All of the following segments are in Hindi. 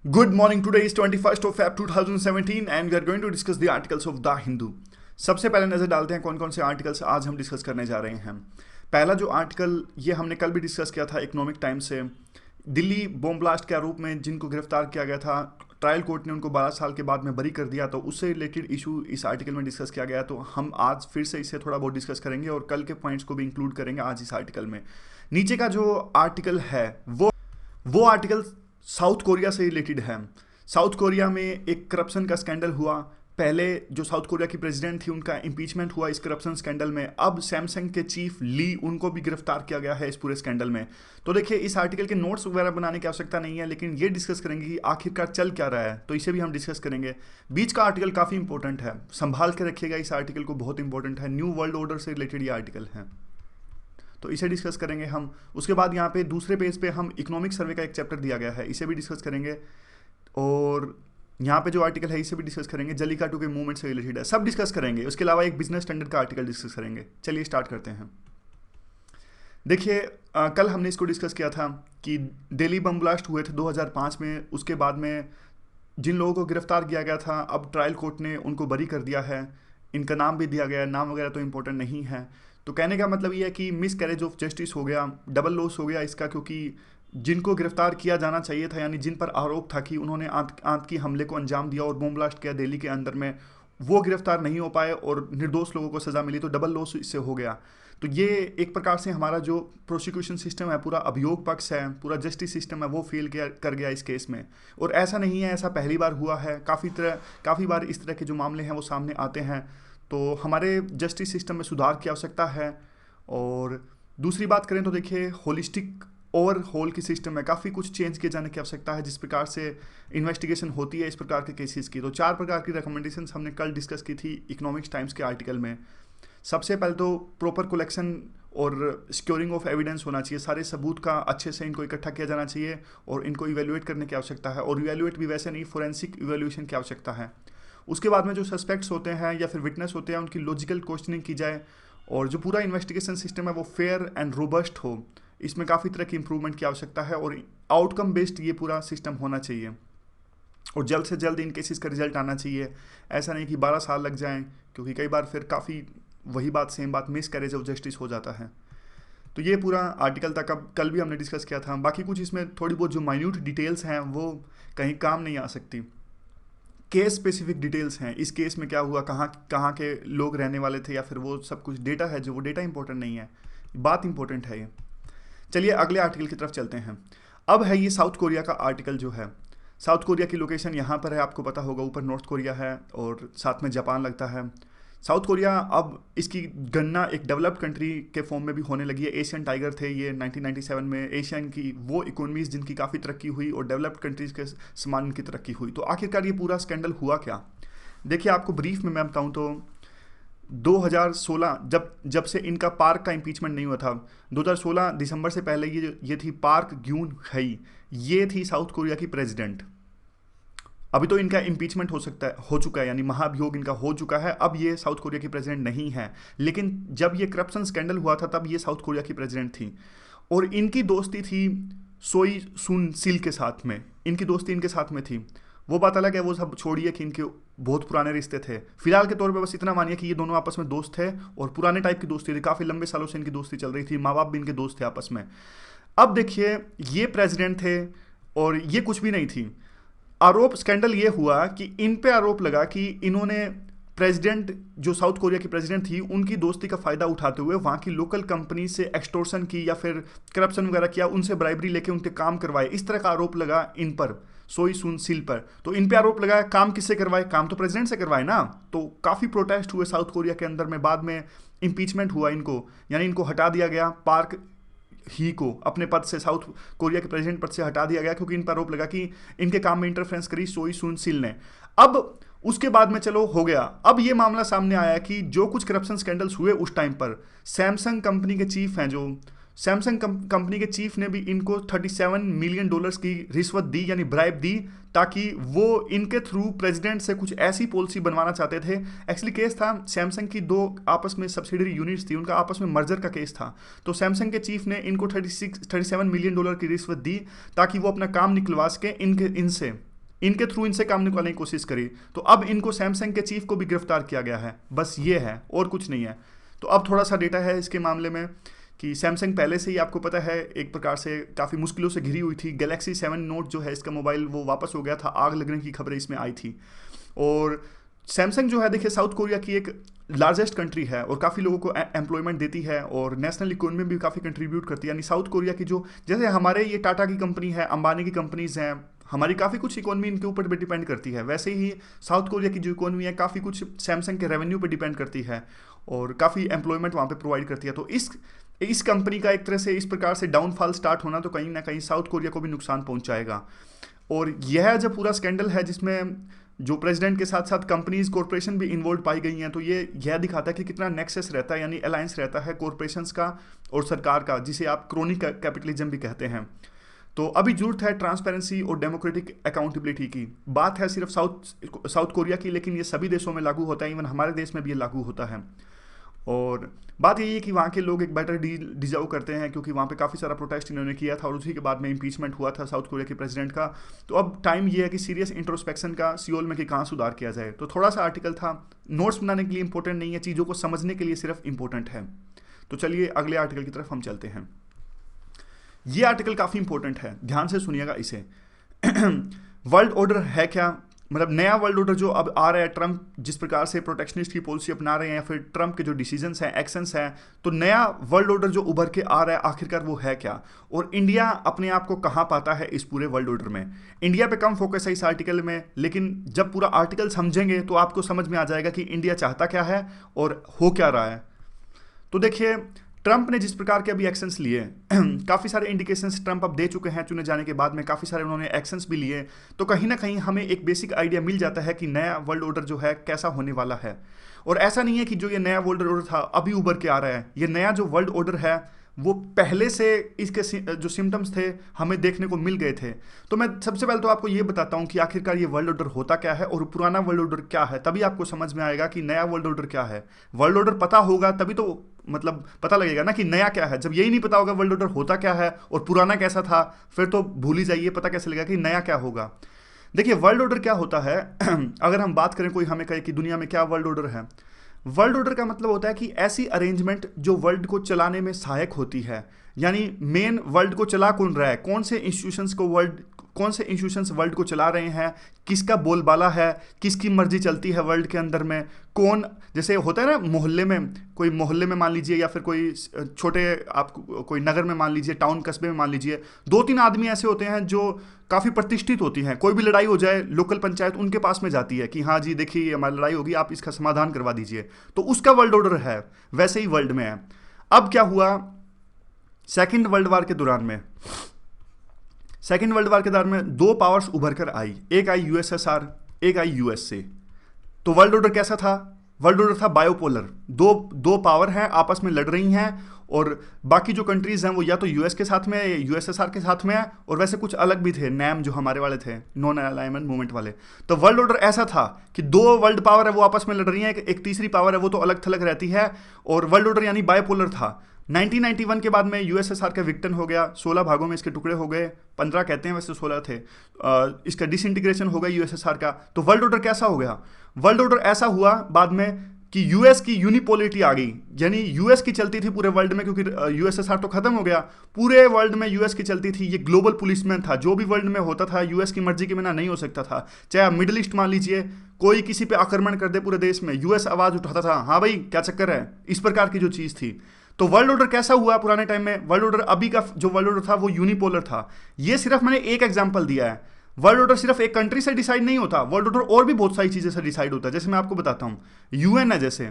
Good morning. Today is 21st of Feb 2017 and we are going to discuss the articles of the Hindu. सबसे पहले नज़र डालते हैं कौन कौन से आर्टिकल्स आज हम डिस्कस करने जा रहे हैं। पहला जो आर्टिकल ये हमने कल भी डिस्कस किया था इकोनॉमिक टाइम्स से, दिल्ली बॉम्ब ब्लास्ट के आरोप में जिनको गिरफ्तार किया गया था, ट्रायल कोर्ट ने उनको 12 साल के बाद में बरी कर दिया, तो उससे रिलेटेड इशू इस आर्टिकल में डिस्कस किया गया। तो हम आज फिर से इसे थोड़ा बहुत डिस्कस करेंगे और कल के पॉइंट्स को भी इंक्लूड करेंगे आज इस आर्टिकल में। नीचे का जो आर्टिकल है वो आर्टिकल साउथ कोरिया से रिलेटेड है। साउथ कोरिया में एक करप्शन का स्कैंडल हुआ। पहले जो साउथ कोरिया की प्रेसिडेंट थी उनका इम्पीचमेंट हुआ इस करप्शन स्कैंडल में। अब सैमसंग के चीफ ली उनको भी गिरफ्तार किया गया है इस पूरे स्कैंडल में। तो देखिए, इस आर्टिकल के नोट्स वगैरह बनाने की आवश्यकता नहीं है, लेकिन ये डिस्कस करेंगे कि आखिरकार चल क्या रहा है, तो इसे भी हम डिस्कस करेंगे। बीच का आर्टिकल काफ़ी इंपॉर्टेंट है, संभाल के रखिएगा इस आर्टिकल को, बहुत इंपॉर्टेंट है। न्यू वर्ल्ड ऑर्डर से रिलेटेड ये आर्टिकल है, तो इसे डिस्कस करेंगे हम। उसके बाद यहाँ पे दूसरे पेज पे हम इकोनॉमिक सर्वे का एक चैप्टर दिया गया है, इसे भी डिस्कस करेंगे। और यहाँ पे जो आर्टिकल है इसे भी डिस्कस करेंगे, जल्लीकाटू के मूवमेंट से रिलेटेड है, सब डिस्कस करेंगे। उसके अलावा एक बिजनेस स्टैंडर्ड का आर्टिकल डिस्कस करेंगे। चलिए स्टार्ट करते हैं। देखिए, कल हमने इसको डिस्कस किया था कि दिल्ली बम ब्लास्ट हुए थे 2005 में। उसके बाद में जिन लोगों को गिरफ्तार किया गया था, अब ट्रायल कोर्ट ने उनको बरी कर दिया है। इनका नाम भी दिया गया है, नाम वगैरह तो इंपॉर्टेंट नहीं है। तो कहने का मतलब ये है कि मिस कैरेज ऑफ जस्टिस हो गया, डबल लॉस हो गया इसका, क्योंकि जिनको गिरफ्तार किया जाना चाहिए था, यानी जिन पर आरोप था कि उन्होंने आतंकी हमले को अंजाम दिया और बॉम्ब ब्लास्ट किया दिल्ली के अंदर में, वो गिरफ्तार नहीं हो पाए और निर्दोष लोगों को सज़ा मिली, तो डबल लॉस इससे हो गया। तो ये एक प्रकार से हमारा जो प्रोसिक्यूशन सिस्टम है, पूरा अभियोग पक्ष है, पूरा जस्टिस सिस्टम है, वो फेल कर गया इस केस में। और ऐसा नहीं है, ऐसा पहली बार हुआ है, काफ़ी बार इस तरह के जो मामले हैं वो सामने आते हैं। तो हमारे जस्टिस सिस्टम में सुधार की आवश्यकता है। और दूसरी बात करें तो देखिए, होलिस्टिक ओवरहोल की सिस्टम में काफ़ी कुछ चेंज किए जाने की आवश्यकता है, जिस प्रकार से इन्वेस्टिगेशन होती है इस प्रकार के केसेस की। तो 4 प्रकार की रिकमेंडेशन हमने कल डिस्कस की थी इकोनॉमिक्स टाइम्स के आर्टिकल में। सबसे पहले तो प्रॉपर कलेक्शन और सिक्योरिंग ऑफ एविडेंस होना चाहिए, सारे सबूत का अच्छे से इनको इकट्ठा किया जाना चाहिए और इनको इवेल्युएट करने की आवश्यकता है। और इवेल्युएट भी वैसे नहीं, फोरेंसिक इवेल्यूएशन की आवश्यकता है। उसके बाद में जो सस्पेक्ट्स होते हैं या फिर विटनेस होते हैं, उनकी लॉजिकल क्वेश्चनिंग की जाए और जो पूरा इन्वेस्टिगेशन सिस्टम है वो फेयर एंड रोबस्ट हो। इसमें काफ़ी तरह की इंप्रूवमेंट की आवश्यकता है और आउटकम बेस्ड ये पूरा सिस्टम होना चाहिए और जल्द से जल्द इन केसेस का रिजल्ट आना चाहिए। ऐसा नहीं कि 12 साल लग जाएं, क्योंकि कई बार फिर काफ़ी वही बात सेम बात मिस कैरेज ऑफ जस्टिस हो जाता है। तो ये पूरा आर्टिकल तक अब कल भी हमने डिस्कस किया था। बाकी कुछ इसमें थोड़ी बहुत जो माइन्यूट डिटेल्स हैं वो कहीं काम नहीं आ सकती। केस स्पेसिफिक डिटेल्स हैं, इस केस में क्या हुआ, कहाँ कहाँ के लोग रहने वाले थे, या फिर वो सब कुछ डेटा है जो वो डेटा इंपॉर्टेंट नहीं है, बात इंपॉर्टेंट है ये। चलिए अगले आर्टिकल की तरफ चलते हैं। अब है ये साउथ कोरिया का आर्टिकल जो है। साउथ कोरिया की लोकेशन यहाँ पर है, आपको पता होगा, ऊपर नॉर्थ कोरिया है और साथ में जापान लगता है। साउथ कोरिया अब इसकी गणना एक डेवलप्ड कंट्री के फॉर्म में भी होने लगी है। एशियन टाइगर थे ये 1997 में। एशियन की वो इकोनॉमीज जिनकी काफ़ी तरक्की हुई और डेवलप्ड कंट्रीज़ के समान इनकी तरक्की हुई। तो आखिरकार ये पूरा स्कैंडल हुआ क्या, देखिए आपको ब्रीफ में मैं बताऊँ तो 2016 जब से इनका पार्क का इम्पीचमेंट नहीं हुआ था, 2016 दिसंबर से पहले ये थी पार्क ग्यून हेई, ये थी साउथ कोरिया की प्रेसिडेंट। अभी तो इनका इम्पीचमेंट हो चुका है, यानी महाभियोग इनका हो चुका है। अब ये साउथ कोरिया की प्रेसिडेंट नहीं है, लेकिन जब ये करप्शन स्कैंडल हुआ था तब ये साउथ कोरिया की प्रेसिडेंट थी। और इनकी दोस्ती थी सोई सुन सिल के साथ में, इनकी दोस्ती इनके साथ में थी। वो बात अलग है, वो सब छोड़िए कि इनके बहुत पुराने रिश्ते थे। फिलहाल के तौर पे बस इतना मानिए कि ये दोनों आपस में दोस्त थे और पुराने टाइप की दोस्ती थी, काफ़ी लंबे सालों से इनकी दोस्ती चल रही थी, माँ बाप भी इनके दोस्त थे आपस में। अब देखिए, ये प्रेसिडेंट थे और ये कुछ भी नहीं थी। आरोप स्कैंडल ये हुआ कि इन पे आरोप लगा कि इन्होंने प्रेसिडेंट जो साउथ कोरिया की प्रेसिडेंट थी उनकी दोस्ती का फ़ायदा उठाते हुए वहाँ की लोकल कंपनी से एक्सटोर्शन की या फिर करप्शन वगैरह किया, उनसे ब्राइबरी लेके उनके काम करवाए। इस तरह का आरोप लगा इन पर, सोई सुन सिल पर। तो इन पे आरोप लगाया, काम किससे करवाए, काम तो प्रेसिडेंट से करवाए ना। तो काफ़ी प्रोटेस्ट हुए साउथ कोरिया के अंदर में। बाद में इम्पीचमेंट हुआ इनको, यानी इनको हटा दिया गया, पार्क ही को अपने पद से, साउथ कोरिया के प्रेसिडेंट पद से हटा दिया गया, क्योंकि इन पर आरोप लगा कि इनके काम में इंटरफेरेंस करी सोई सुन सिल ने। अब उसके बाद में चलो हो गया, अब ये मामला सामने आया कि जो कुछ करप्शन स्कैंडल्स हुए उस टाइम पर सैमसंग कंपनी के चीफ हैं, जो सैमसंग कंपनी के चीफ ने भी इनको $37 मिलियन की रिश्वत दी, यानी ब्राइब दी, ताकि वो इनके थ्रू प्रेसिडेंट से कुछ ऐसी पॉलिसी बनवाना चाहते थे। एक्चुअली केस था, सैमसंग की 2 आपस में सब्सिडरी यूनिट्स थी, उनका आपस में मर्जर का केस था। तो सैमसंग के चीफ ने इनको $37 मिलियन की रिश्वत दी ताकि वो अपना काम निकलवा सके इनसे। इनके थ्रू इनसे काम निकालने की कोशिश करी, तो अब इनको सैमसंग के चीफ को भी गिरफ्तार किया गया है। बस ये है और कुछ नहीं है। तो अब थोड़ा सा डेटा है इसके मामले में कि सैमसंग पहले से ही आपको पता है एक प्रकार से काफ़ी मुश्किलों से घिरी हुई थी। गैलेक्सी 7 नोट जो है इसका मोबाइल वो वापस हो गया था, आग लगने की खबरें इसमें आई थी। और सैमसंग जो है देखिए साउथ कोरिया की एक लार्जेस्ट कंट्री है और काफ़ी लोगों को एम्प्लॉयमेंट देती है और नेशनल इकोनॉमी में भी काफ़ी कंट्रीब्यूट करती है। यानी साउथ कोरिया की जो, जैसे हमारे ये टाटा की कंपनी है, अंबानी की कंपनीज हैं, हमारी काफ़ी कुछ इकोनॉमी इनके ऊपर भी डिपेंड करती है, वैसे ही साउथ कोरिया की जो इकोनॉमी है काफ़ी कुछ सैमसंग के रेवेन्यू पर डिपेंड करती है और काफ़ी एम्प्लॉयमेंट वहाँ पे प्रोवाइड करती है। तो इस कंपनी का एक तरह से इस प्रकार से डाउनफॉल स्टार्ट होना तो कहीं ना कहीं साउथ कोरिया को भी नुकसान पहुंचाएगा। और यह जो पूरा स्कैंडल है जिसमें जो प्रेसिडेंट के साथ साथ कंपनीज कॉरपोरेशन भी इन्वॉल्व पाई गई हैं, तो यह दिखाता है कि कितना नेक्सस रहता है, यानी अलायंस रहता है कॉरपोरेशंस का और सरकार का, जिसे आप क्रोनी कैपिटलिज्म भी कहते हैं। तो अभी जरूरत है ट्रांसपेरेंसी और डेमोक्रेटिक अकाउंटेबिलिटी की। बात है सिर्फ साउथ कोरिया की, लेकिन ये सभी देशों में लागू होता है, इवन हमारे देश में भी ये लागू होता है। और बात यही है कि वहाँ के लोग एक बेटर डील डिजर्व करते हैं, क्योंकि वहाँ पे काफ़ी सारा प्रोटेस्ट इन्होंने किया था और उसी के बाद में इम्पीचमेंट हुआ था साउथ कोरिया के प्रेसिडेंट का। तो अब टाइम ये है कि सीरियस इंट्रोस्पेक्शन का सियोल में कि कहाँ सुधार किया जाए। तो थोड़ा सा आर्टिकल था, नोट्स बनाने के लिए इंपॉर्टेंट नहीं है, चीज़ों को समझने के लिए सिर्फ इंपॉर्टेंट है। तो चलिए अगले आर्टिकल की तरफ हम चलते हैं। ये आर्टिकल काफ़ी इंपॉर्टेंट है, ध्यान से सुनिएगा इसे। वर्ल्ड ऑर्डर है क्या, मतलब नया वर्ल्ड ऑर्डर जो अब आ रहा है, ट्रंप जिस प्रकार से प्रोटेक्शनिस्ट की पॉलिसी अपना रहे हैं या फिर ट्रंप के जो डिसीजंस हैं, एक्शंस हैं, तो नया वर्ल्ड ऑर्डर जो उभर के आ रहा है आखिरकार वो है क्या, और इंडिया अपने आप को कहाँ पाता है इस पूरे वर्ल्ड ऑर्डर में। इंडिया पे कम फोकस है इस आर्टिकल में, लेकिन जब पूरा आर्टिकल समझेंगे तो आपको समझ में आ जाएगा कि इंडिया चाहता क्या है और हो क्या रहा है। तो देखिए ट्रंप ने जिस प्रकार के अभी एक्शंस लिए, काफ़ी सारे इंडिकेशंस ट्रंप अब दे चुके हैं चुने जाने के बाद में, काफ़ी सारे उन्होंने एक्शंस भी लिए, तो कहीं ना कहीं हमें एक बेसिक आइडिया मिल जाता है कि नया वर्ल्ड ऑर्डर जो है कैसा होने वाला है। और ऐसा नहीं है कि जो ये नया वर्ल्ड ऑर्डर था अभी उभर के आ रहा है, ये नया जो वर्ल्ड ऑर्डर है वो पहले से इसके जो सिम्टम्स थे हमें देखने को मिल गए थे। तो मैं सबसे पहले तो आपको ये बताता हूँ कि आखिरकार ये वर्ल्ड ऑर्डर होता क्या है और पुराना वर्ल्ड ऑर्डर क्या है, तभी आपको समझ में आएगा कि नया वर्ल्ड ऑर्डर क्या है। वर्ल्ड ऑर्डर पता होगा तभी तो मतलब पता लगेगा ना कि नया क्या है। जब यही नहीं पता होगा वर्ल्ड ऑर्डर होता क्या है और पुराना कैसा था, फिर तो भूल ही जाइए, पता कैसे लगेगा कि नया क्या होगा। देखिए वर्ल्ड ऑर्डर क्या होता है अगर हम बात करें, कोई हमें कहे कि दुनिया में क्या वर्ल्ड ऑर्डर है, वर्ल्ड ऑर्डर का मतलब होता है कि ऐसी अरेंजमेंट जो वर्ल्ड को चलाने में सहायक होती है। यानी मेन वर्ल्ड को चला कौन रहा है, कौन से इंस्टीट्यूशंस वर्ल्ड को चला रहे हैं, किसका बोलबाला है, किसकी मर्जी चलती है वर्ल्ड के अंदर में, कौन, जैसे होता है ना मोहल्ले में मान लीजिए, या फिर कोई छोटे आप कोई नगर में मान लीजिए, टाउन कस्बे में मान लीजिए, 2-3 आदमी ऐसे होते हैं जो काफ़ी प्रतिष्ठित होती हैं। कोई भी लड़ाई हो जाए लोकल पंचायत उनके पास में जाती है कि हाँ जी देखिए हमारी लड़ाई होगी, आप इसका समाधान करवा दीजिए, तो उसका वर्ल्ड ऑर्डर है। वैसे ही वर्ल्ड में है। अब क्या हुआ सेकेंड वर्ल्ड वार के दौरान में, दो पावर्स उभर कर आई, एक आई यूएसएसआर, एक आई यूएसए। तो वर्ल्ड ऑर्डर कैसा था, वर्ल्ड ऑर्डर था बायोपोलर, दो पावर हैं आपस में लड़ रही हैं और बाकी जो कंट्रीज हैं वो या तो यूएस के साथ में है या यूएसएसआर के साथ में है, और वैसे कुछ अलग भी थे, नैम जो हमारे वाले थे, नॉन अलाइनमेंट मूवमेंट वाले। तो वर्ल्ड ऑर्डर ऐसा था कि 2 वर्ल्ड पावर है वो आपस में लड़ रही हैं, एक तीसरी पावर है वो तो अलग थलग रहती है, और वर्ल्ड ऑर्डर यानी बायोपोलर था। 1991 के बाद में यूएसएसआर का विक्टन हो गया, 16 भागों में इसके टुकड़े हो गए, 15 कहते हैं वैसे 16 थे। इसका डिसइंटीग्रेशन हो गया यूएसएसआर का। तो वर्ल्ड ऑर्डर कैसा हो गया, वर्ल्ड ऑर्डर ऐसा हुआ बाद में कि यूएस की यूनिपोलिटी आ गई, यानी यूएस की चलती थी पूरे वर्ल्ड में, क्योंकि यूएसएसआर तो खत्म हो गया, पूरे वर्ल्ड में यूएस की चलती थी। ये ग्लोबल पुलिसमैन था, जो भी वर्ल्ड में होता था यूएस की मर्जी के बिना नहीं हो सकता था। चाहे आप मिडिल ईस्ट मान लीजिए, कोई किसी पे आक्रमण कर दे पूरे देश में, यूएस आवाज उठाता था, हाँ भाई क्या चक्कर है, इस प्रकार की जो चीज थी। तो वर्ल्ड ऑर्डर कैसा हुआ पुराने टाइम में, वर्ल्ड ऑर्डर अभी का जो वर्ल्ड ऑर्डर था वो यूनिपोलर था। ये सिर्फ मैंने एक एग्जांपल दिया है। वर्ल्ड ऑर्डर सिर्फ एक कंट्री से डिसाइड नहीं होता, वर्ल्ड ऑर्डर और भी बहुत सारी चीजें से डिसाइड होता है। जैसे मैं आपको बताता हूँ, यूएन है, जैसे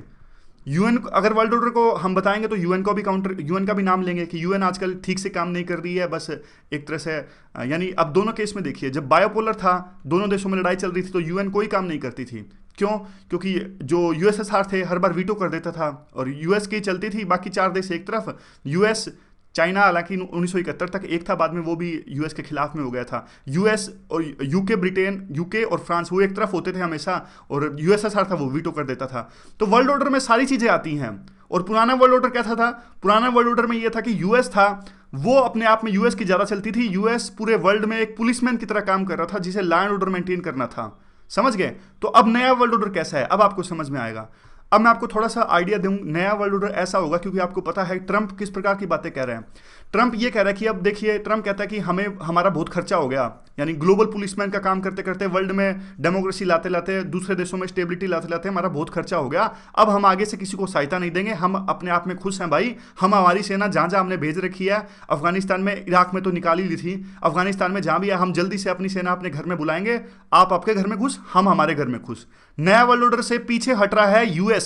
यूएन अगर वर्ल्ड ऑर्डर को हम बताएंगे तो यूएन का भी नाम लेंगे कि यूएन आजकल ठीक से काम नहीं कर रही है, बस एक तरह से, यानी अब दोनों केस में देखिए, जब बायोपोलर था, दोनों देशों में लड़ाई चल रही थी, तो यूएन कोई काम नहीं करती थी। क्यों? क्योंकि जो यूएसएसआर थे हर बार वीटो कर देता था और यूएस की चलती थी, बाकी 4 देश एक तरफ, यूएस चाइना हालांकि 1971 तक एक था, बाद में वो भी यूएस के खिलाफ में हो गया था। यूएस और यूके और फ्रांस वो एक तरफ होते थे हमेशा, और यूएसएसआर था वो वीटो कर देता था। तो वर्ल्ड ऑर्डर में सारी चीज़ें आती हैं। और पुराना वर्ल्ड ऑर्डर कैसा था, पुराना वर्ल्ड ऑर्डर में ये था कि यूएस था, वो अपने आप में यूएस की ज़्यादा चलती थी। यूएस पूरे वर्ल्ड में एक पुलिसमैन की तरह काम कर रहा था जिसे लॉ एंड ऑर्डर मेंटेन करना था। समझ गए? तो अब नया वर्ल्ड ऑर्डर कैसा है, अब आपको समझ में आएगा। अब मैं आपको थोड़ा सा आइडिया दूं, नया वर्ल्ड ऑर्डर ऐसा होगा, क्योंकि आपको पता है ट्रंप किस प्रकार की बातें कह रहे हैं। ट्रंप ये कह रहा है कि अब देखिए, ट्रंप कहता है कि हमें हमारा बहुत खर्चा हो गया, यानी ग्लोबल पुलिसमैन का काम करते करते, वर्ल्ड में डेमोक्रेसी लाते लाते, दूसरे देशों में स्टेबिलिटी लाते लाते हमारा बहुत खर्चा हो गया। अब हम आगे से किसी को सहायता नहीं देंगे, हम अपने आप में खुश हैं भाई। हम हमारी सेना जहाँ जहाँ हमने भेज रखी है, अफगानिस्तान में, इराक में तो निकाल ही ली थी, अफगानिस्तान में जहाँ भी है, हम जल्दी से अपनी सेना अपने घर में बुलाएंगे। आप आपके घर में खुश, हम हमारे घर में खुश। नया वर्ल्ड ऑर्डर से पीछे हट रहा है यूएस।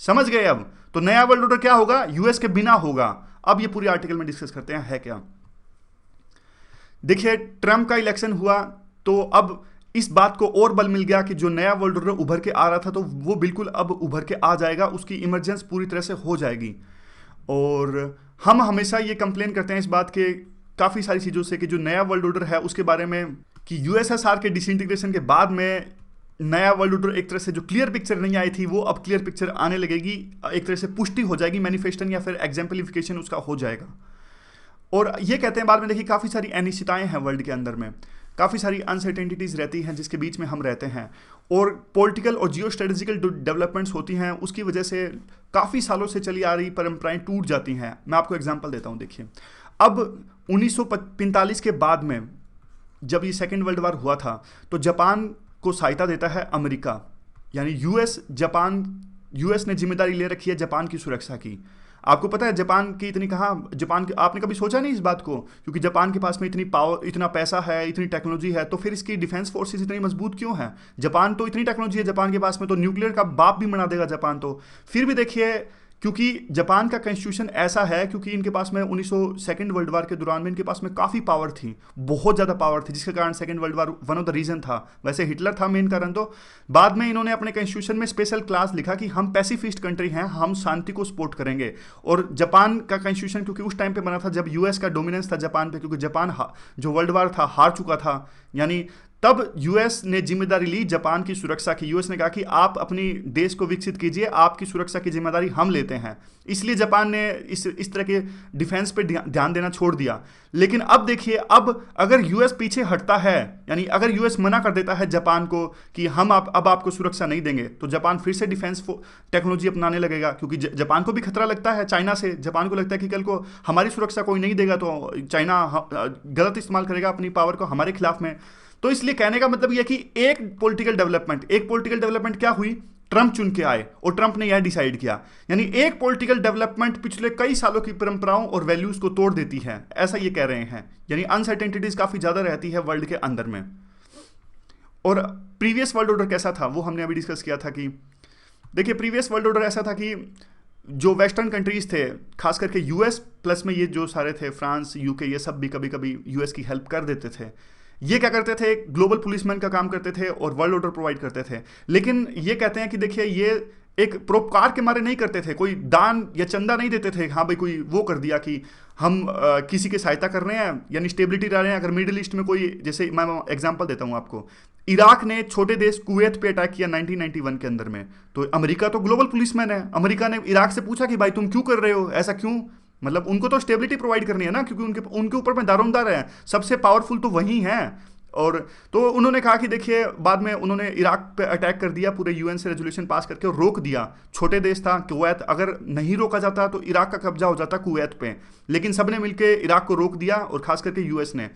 समझ गए? अब तो नया वर्ल्ड ऑर्डर क्या होगा, यूएस के बिना होगा। अब ये पूरी आर्टिकल में डिस्कस करते हैं है क्या। देखिए, ट्रंप का इलेक्शन हुआ तो अब इस बात को और बल मिल गया कि जो नया वर्ल्ड ऑर्डर उभर के आ रहा था तो वो बिल्कुल अब उभर के आ जाएगा, उसकी इमरजेंस पूरी तरह से हो जाएगी। और हम हमेशा ये कंप्लेन करते हैं इस बात के काफ़ी सारी चीज़ों से कि जो नया वर्ल्ड ऑर्डर है उसके बारे में, कि यूएसएसआर के डिसइंटीग्रेशन के बाद में नया वर्ल्ड ऑर्डर एक तरह से जो क्लियर पिक्चर नहीं आई थी वो अब क्लियर पिक्चर आने लगेगी, एक तरह से पुष्टि हो जाएगी, मैनिफेस्टन या फिर एग्जाम्पलिफिकेशन उसका हो जाएगा। और ये कहते हैं बाद में, देखिए काफ़ी सारी अनिश्चितताएं हैं वर्ल्ड के अंदर में, काफ़ी सारी अनसर्टेनिटीज़ रहती हैं जिसके बीच में हम रहते हैं, और पॉलिटिकल और जियो स्ट्रेटेजिकल डेवलपमेंट्स होती हैं, उसकी वजह से काफ़ी सालों से चली आ रही परंपराएं टूट जाती हैं। मैं आपको एग्जांपल देता हूं। देखिए, अब 1945 के बाद में जब ये सेकेंड वर्ल्ड वॉर हुआ था तो जापान को सहायता देता है अमेरिका, यानी यूएस ने जिम्मेदारी ले रखी है जापान की सुरक्षा की। आपको पता है जापान की इतनी, कहाँ जापान की, आपने कभी सोचा नहीं इस बात को, क्योंकि जापान के पास में इतनी पावर, इतना पैसा है, इतनी टेक्नोलॉजी है, तो फिर इसकी डिफेंस फोर्सेस इतनी मजबूत क्यों है? जापान तो इतनी टेक्नोलॉजी है जापान के पास में, तो न्यूक्लियर का बाप भी बना देगा जापान तो। फिर भी देखिए, क्योंकि जापान का कॉन्स्टिट्यूशन ऐसा है, क्योंकि इनके पास में 1900 सेकेंड वर्ल्ड वार के दौरान में इनके पास में काफ़ी पावर थी, बहुत ज़्यादा पावर थी, जिसके कारण second world war one of the reason था। वैसे हिटलर था मेन कारण, तो बाद में इन्होंने अपने कॉन्स्टिट्यूशन में स्पेशल क्लास लिखा कि हम पैसिफिस्ट कंट्री हैं, हम शांति को सपोर्ट करेंगे। और जापान का कॉन्स्टिट्यूशन क्योंकि उस टाइम पे बना था जब यूएस का डोमिनेंस था जापान पे, क्योंकि जापान जो वर्ल्ड वार था हार चुका था, यानी तब यूएस ने जिम्मेदारी ली जापान की सुरक्षा की। यूएस ने कहा कि आप अपनी देश को विकसित कीजिए, आपकी सुरक्षा की जिम्मेदारी हम लेते हैं। इसलिए जापान ने इस तरह के डिफेंस पे ध्यान देना छोड़ दिया। लेकिन अब देखिए, अब अगर यूएस पीछे हटता है, यानी अगर यूएस मना कर देता है जापान को कि हम अब आपको सुरक्षा नहीं देंगे, तो जापान फिर से डिफेंस टेक्नोलॉजी अपनाने लगेगा, क्योंकि जापान को भी खतरा लगता है चाइना से। जापान को लगता है कि कल को हमारी सुरक्षा कोई नहीं देगा तो चाइना गलत इस्तेमाल करेगा अपनी पावर को हमारे खिलाफ में। तो इसलिए कहने का मतलब यह कि एक पॉलिटिकल डेवलपमेंट क्या हुई, ट्रंप चुन के आए और ट्रंप ने यह डिसाइड किया। यानी एक पॉलिटिकल डेवलपमेंट पिछले कई सालों की परंपराओं और वैल्यूज को तोड़ देती है, ऐसा ये कह रहे हैं। यानी अनसर्टेनिटीज काफी ज्यादा रहती है वर्ल्ड के अंदर में। और प्रीवियस वर्ल्ड ऑर्डर कैसा था वो हमने अभी डिस्कस किया था कि देखिए, प्रीवियस वर्ल्ड ऑर्डर ऐसा था कि जो वेस्टर्न कंट्रीज थे, खास करके यूएस प्लस में ये जो सारे थे, फ्रांस, यूके, ये सब भी कभी कभी यूएस की हेल्प कर देते थे। ये क्या करते थे, ग्लोबल पुलिसमैन का काम करते थे और वर्ल्ड ऑर्डर प्रोवाइड करते थे। लेकिन ये कहते हैं कि देखिए, ये एक परोपकार के मारे नहीं करते थे, कोई दान या चंदा नहीं देते थे। हाँ भाई, कोई वो कर दिया कि हम किसी की सहायता कर रहे हैं, यानी स्टेबिलिटी ला रहे हैं। अगर मिडिल ईस्ट में कोई, जैसे मैं एग्जांपल देता हूँ आपको, इराक ने छोटे देश कुवैत पे अटैक किया 1991 के अंदर में, तो अमेरिका तो ग्लोबल पुलिसमैन है। अमेरिका ने इराक से पूछा कि भाई तुम क्यों कर रहे हो, ऐसा क्यों? मतलब उनको तो स्टेबिलिटी प्रोवाइड करनी है ना, क्योंकि उनके ऊपर में दारोमदार है, सबसे पावरफुल तो वही हैं। और तो उन्होंने कहा कि देखिए, बाद में उन्होंने इराक पे अटैक कर दिया, पूरे यूएन से रेजोल्यूशन पास करके रोक दिया। छोटे देश था कुवैत, अगर नहीं रोका जाता तो इराक का कब्जा हो जाता कुवैत पे, लेकिन सबने मिलकर इराक को रोक दिया, और खास करके यूएस ने।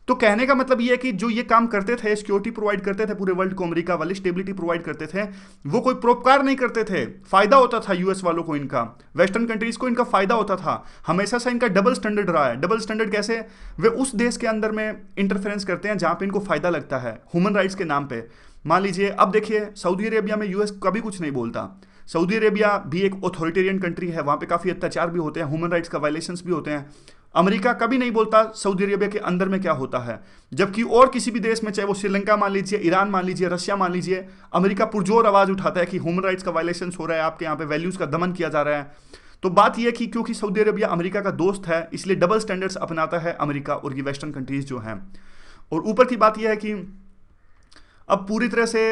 तो कहने का मतलब ये है कि जो ये काम करते थे, सिक्योरिटी प्रोवाइड करते थे पूरे वर्ल्ड को, अमेरिका वाले स्टेबिलिटी प्रोवाइड करते थे, वो कोई परोपकार नहीं करते थे। फायदा होता था यूएस वालों को, इनका, वेस्टर्न कंट्रीज को इनका फायदा होता था। हमेशा से इनका डबल स्टैंडर्ड रहा है। डबल स्टैंडर्ड कैसे? वे उस देश के अंदर में इंटरफेरेंस करते हैं जहां पे इनको फायदा लगता है, ह्यूमन राइट्स के नाम पे। मान लीजिए, अब देखिए सऊदी अरेबिया में यूएस कभी कुछ नहीं बोलता। सऊदी अरेबिया भी एक ऑथोरिटेरियन कंट्री है, वहां पे काफी अत्याचार भी होते हैं, ह्यूमन राइट्स का वायलेशंस भी होते हैं। अमेरिका कभी नहीं बोलता सऊदी अरेबिया के अंदर में क्या होता है, जबकि और किसी भी देश में, चाहे वो श्रीलंका मान लीजिए, ईरान मान लीजिए, रशिया मान लीजिए, अमेरिका पुरजोर आवाज उठाता है कि ह्यूमन राइट्स का वायलेशन हो रहा है, आपके यहाँ पे वैल्यूज का दमन किया जा रहा है। तो बात यह है कि क्योंकि सऊदी अरेबिया अमेरिका का दोस्त है, इसलिए डबल स्टैंडर्ड्स अपनाता है अमेरिका और ये वेस्टर्न कंट्रीज जो हैं। और ऊपर की बात यह है कि अब पूरी तरह से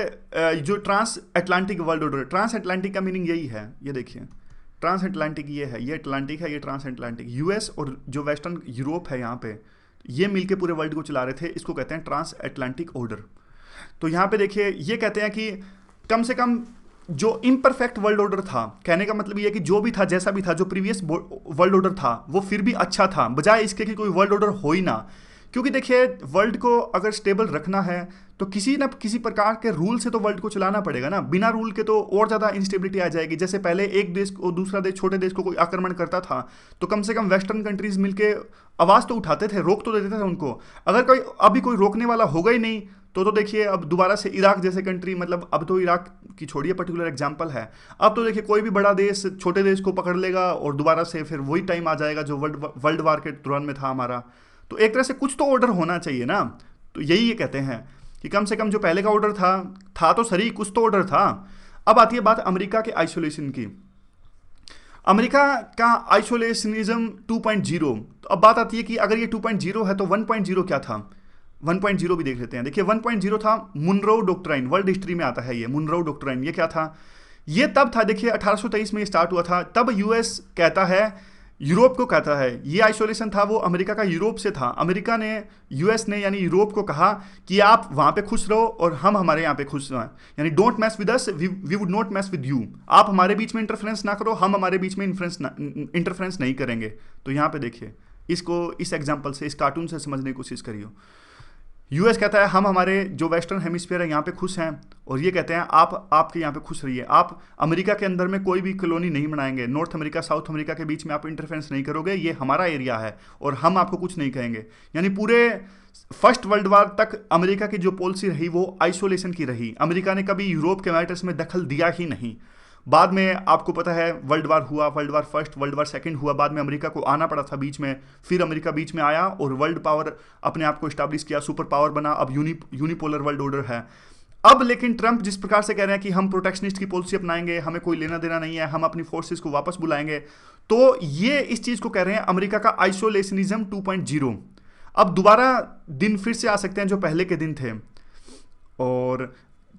जो transatlantic world order, transatlantic का मीनिंग यही है, ये देखिए, ट्रांस अटलांटिक ये अटलांटिक है, ये ट्रांस अटलांटिक। यूएस और जो वेस्टर्न यूरोप है यहाँ पे, ये मिलके पूरे वर्ल्ड को चला रहे थे, इसको कहते हैं ट्रांस अटलांटिक ऑर्डर। तो यहाँ पे देखिए ये कहते हैं कि कम से कम जो इम्परफेक्ट वर्ल्ड ऑर्डर था, कहने का मतलब ये है कि जो भी था, जैसा भी था, जो प्रीवियस वर्ल्ड ऑर्डर था वो फिर भी अच्छा था, बजाय इसके कि कोई वर्ल्ड ऑर्डर हो ही ना। क्योंकि देखिए वर्ल्ड को अगर स्टेबल रखना है तो किसी न किसी प्रकार के रूल से तो वर्ल्ड को चलाना पड़ेगा ना। बिना रूल के तो और ज़्यादा इंस्टेबिलिटी आ जाएगी। जैसे पहले एक देश को दूसरा देश, छोटे देश को कोई आक्रमण करता था तो कम से कम वेस्टर्न कंट्रीज मिलके आवाज़ तो उठाते थे, रोक तो देते थे उनको। अगर कोई अभी कोई रोकने वाला होगा ही नहीं तो देखिए अब दोबारा से इराक जैसे कंट्री, मतलब अब तो इराक की छोड़िए, पर्टिकुलर एग्जांपल है, अब तो देखिए कोई भी बड़ा देश छोटे देश को पकड़ लेगा और दोबारा से फिर वही टाइम आ जाएगा जो वर्ल्ड वार के दौरान में था हमारा। तो एक तरह से कुछ तो ऑर्डर होना चाहिए ना। तो यही ये कहते हैं कि कम से कम जो पहले का ऑर्डर था तो सही, कुछ तो ऑर्डर था। अब आती है बात अमेरिका के आइसोलेशन की। अमेरिका का आइसोलेशनिज्म 2.0। तो अब बात आती है कि अगर ये 2.0 है तो 1.0 क्या था। 1.0 भी देख लेते हैं। देखिए 1.0 था मुनरो डॉक्ट्राइन, वर्ल्ड हिस्ट्री में आता है ये मुनरो डॉक्ट्राइन। ये क्या था? ये तब था, देखिए 1823 में स्टार्ट हुआ था। तब यूएस कहता है, यूरोप को कहता है, ये आइसोलेशन था वो अमेरिका का यूरोप से था। अमेरिका ने, यूएस ने यानी यूरोप को कहा कि आप वहाँ पे खुश रहो और हम हमारे यहाँ पे खुश रहें, यानी don't mess with us, we would not mess with you. आप हमारे बीच में इंटरफेरेंस ना करो, हम हमारे बीच में इंटरफेरेंस नहीं करेंगे। तो यहाँ पे देखिए इसको इस एग्जाम्पल से, इस कार्टून से समझने की कोशिश करिए। यूएस कहता है हम हमारे जो वेस्टर्न हेमिस्फीयर है यहाँ पे खुश हैं, और ये कहते हैं आप आपके यहाँ पे खुश रहिए। आप अमेरिका के अंदर में कोई भी कॉलोनी नहीं बनाएंगे, नॉर्थ अमेरिका साउथ अमेरिका के बीच में आप इंटरफेरेंस नहीं करोगे, ये हमारा एरिया है और हम आपको कुछ नहीं कहेंगे। यानी पूरे फर्स्ट वर्ल्ड वार तक अमेरिका की जो पॉलिसी रही वो आइसोलेशन की रही। अमेरिका ने कभी यूरोप के मैटर्स में दखल दिया ही नहीं। बाद में आपको पता है वर्ल्ड वार हुआ, world war first, world war second हुआ, बाद में अमेरिका को आना पड़ा था बीच में, फिर अमेरिका बीच में आया और वर्ल्ड पावर अपने आप को इस्टेब्लिश किया, सुपर पावर बना। अब यूनिपोलर वर्ल्ड ऑर्डर है। अब लेकिन ट्रंप जिस प्रकार से कह रहे हैं कि हम प्रोटेक्शनिस्ट की पॉलिसी अपनाएंगे, हमें कोई लेना देना नहीं है, हम अपनी फोर्सेस को वापस बुलाएंगे, तो ये इस चीज को कह रहे हैं अमेरिका का आइसोलेशनिज्म 2.0। अब दोबारा दिन फिर से आ सकते हैं जो पहले के दिन थे। और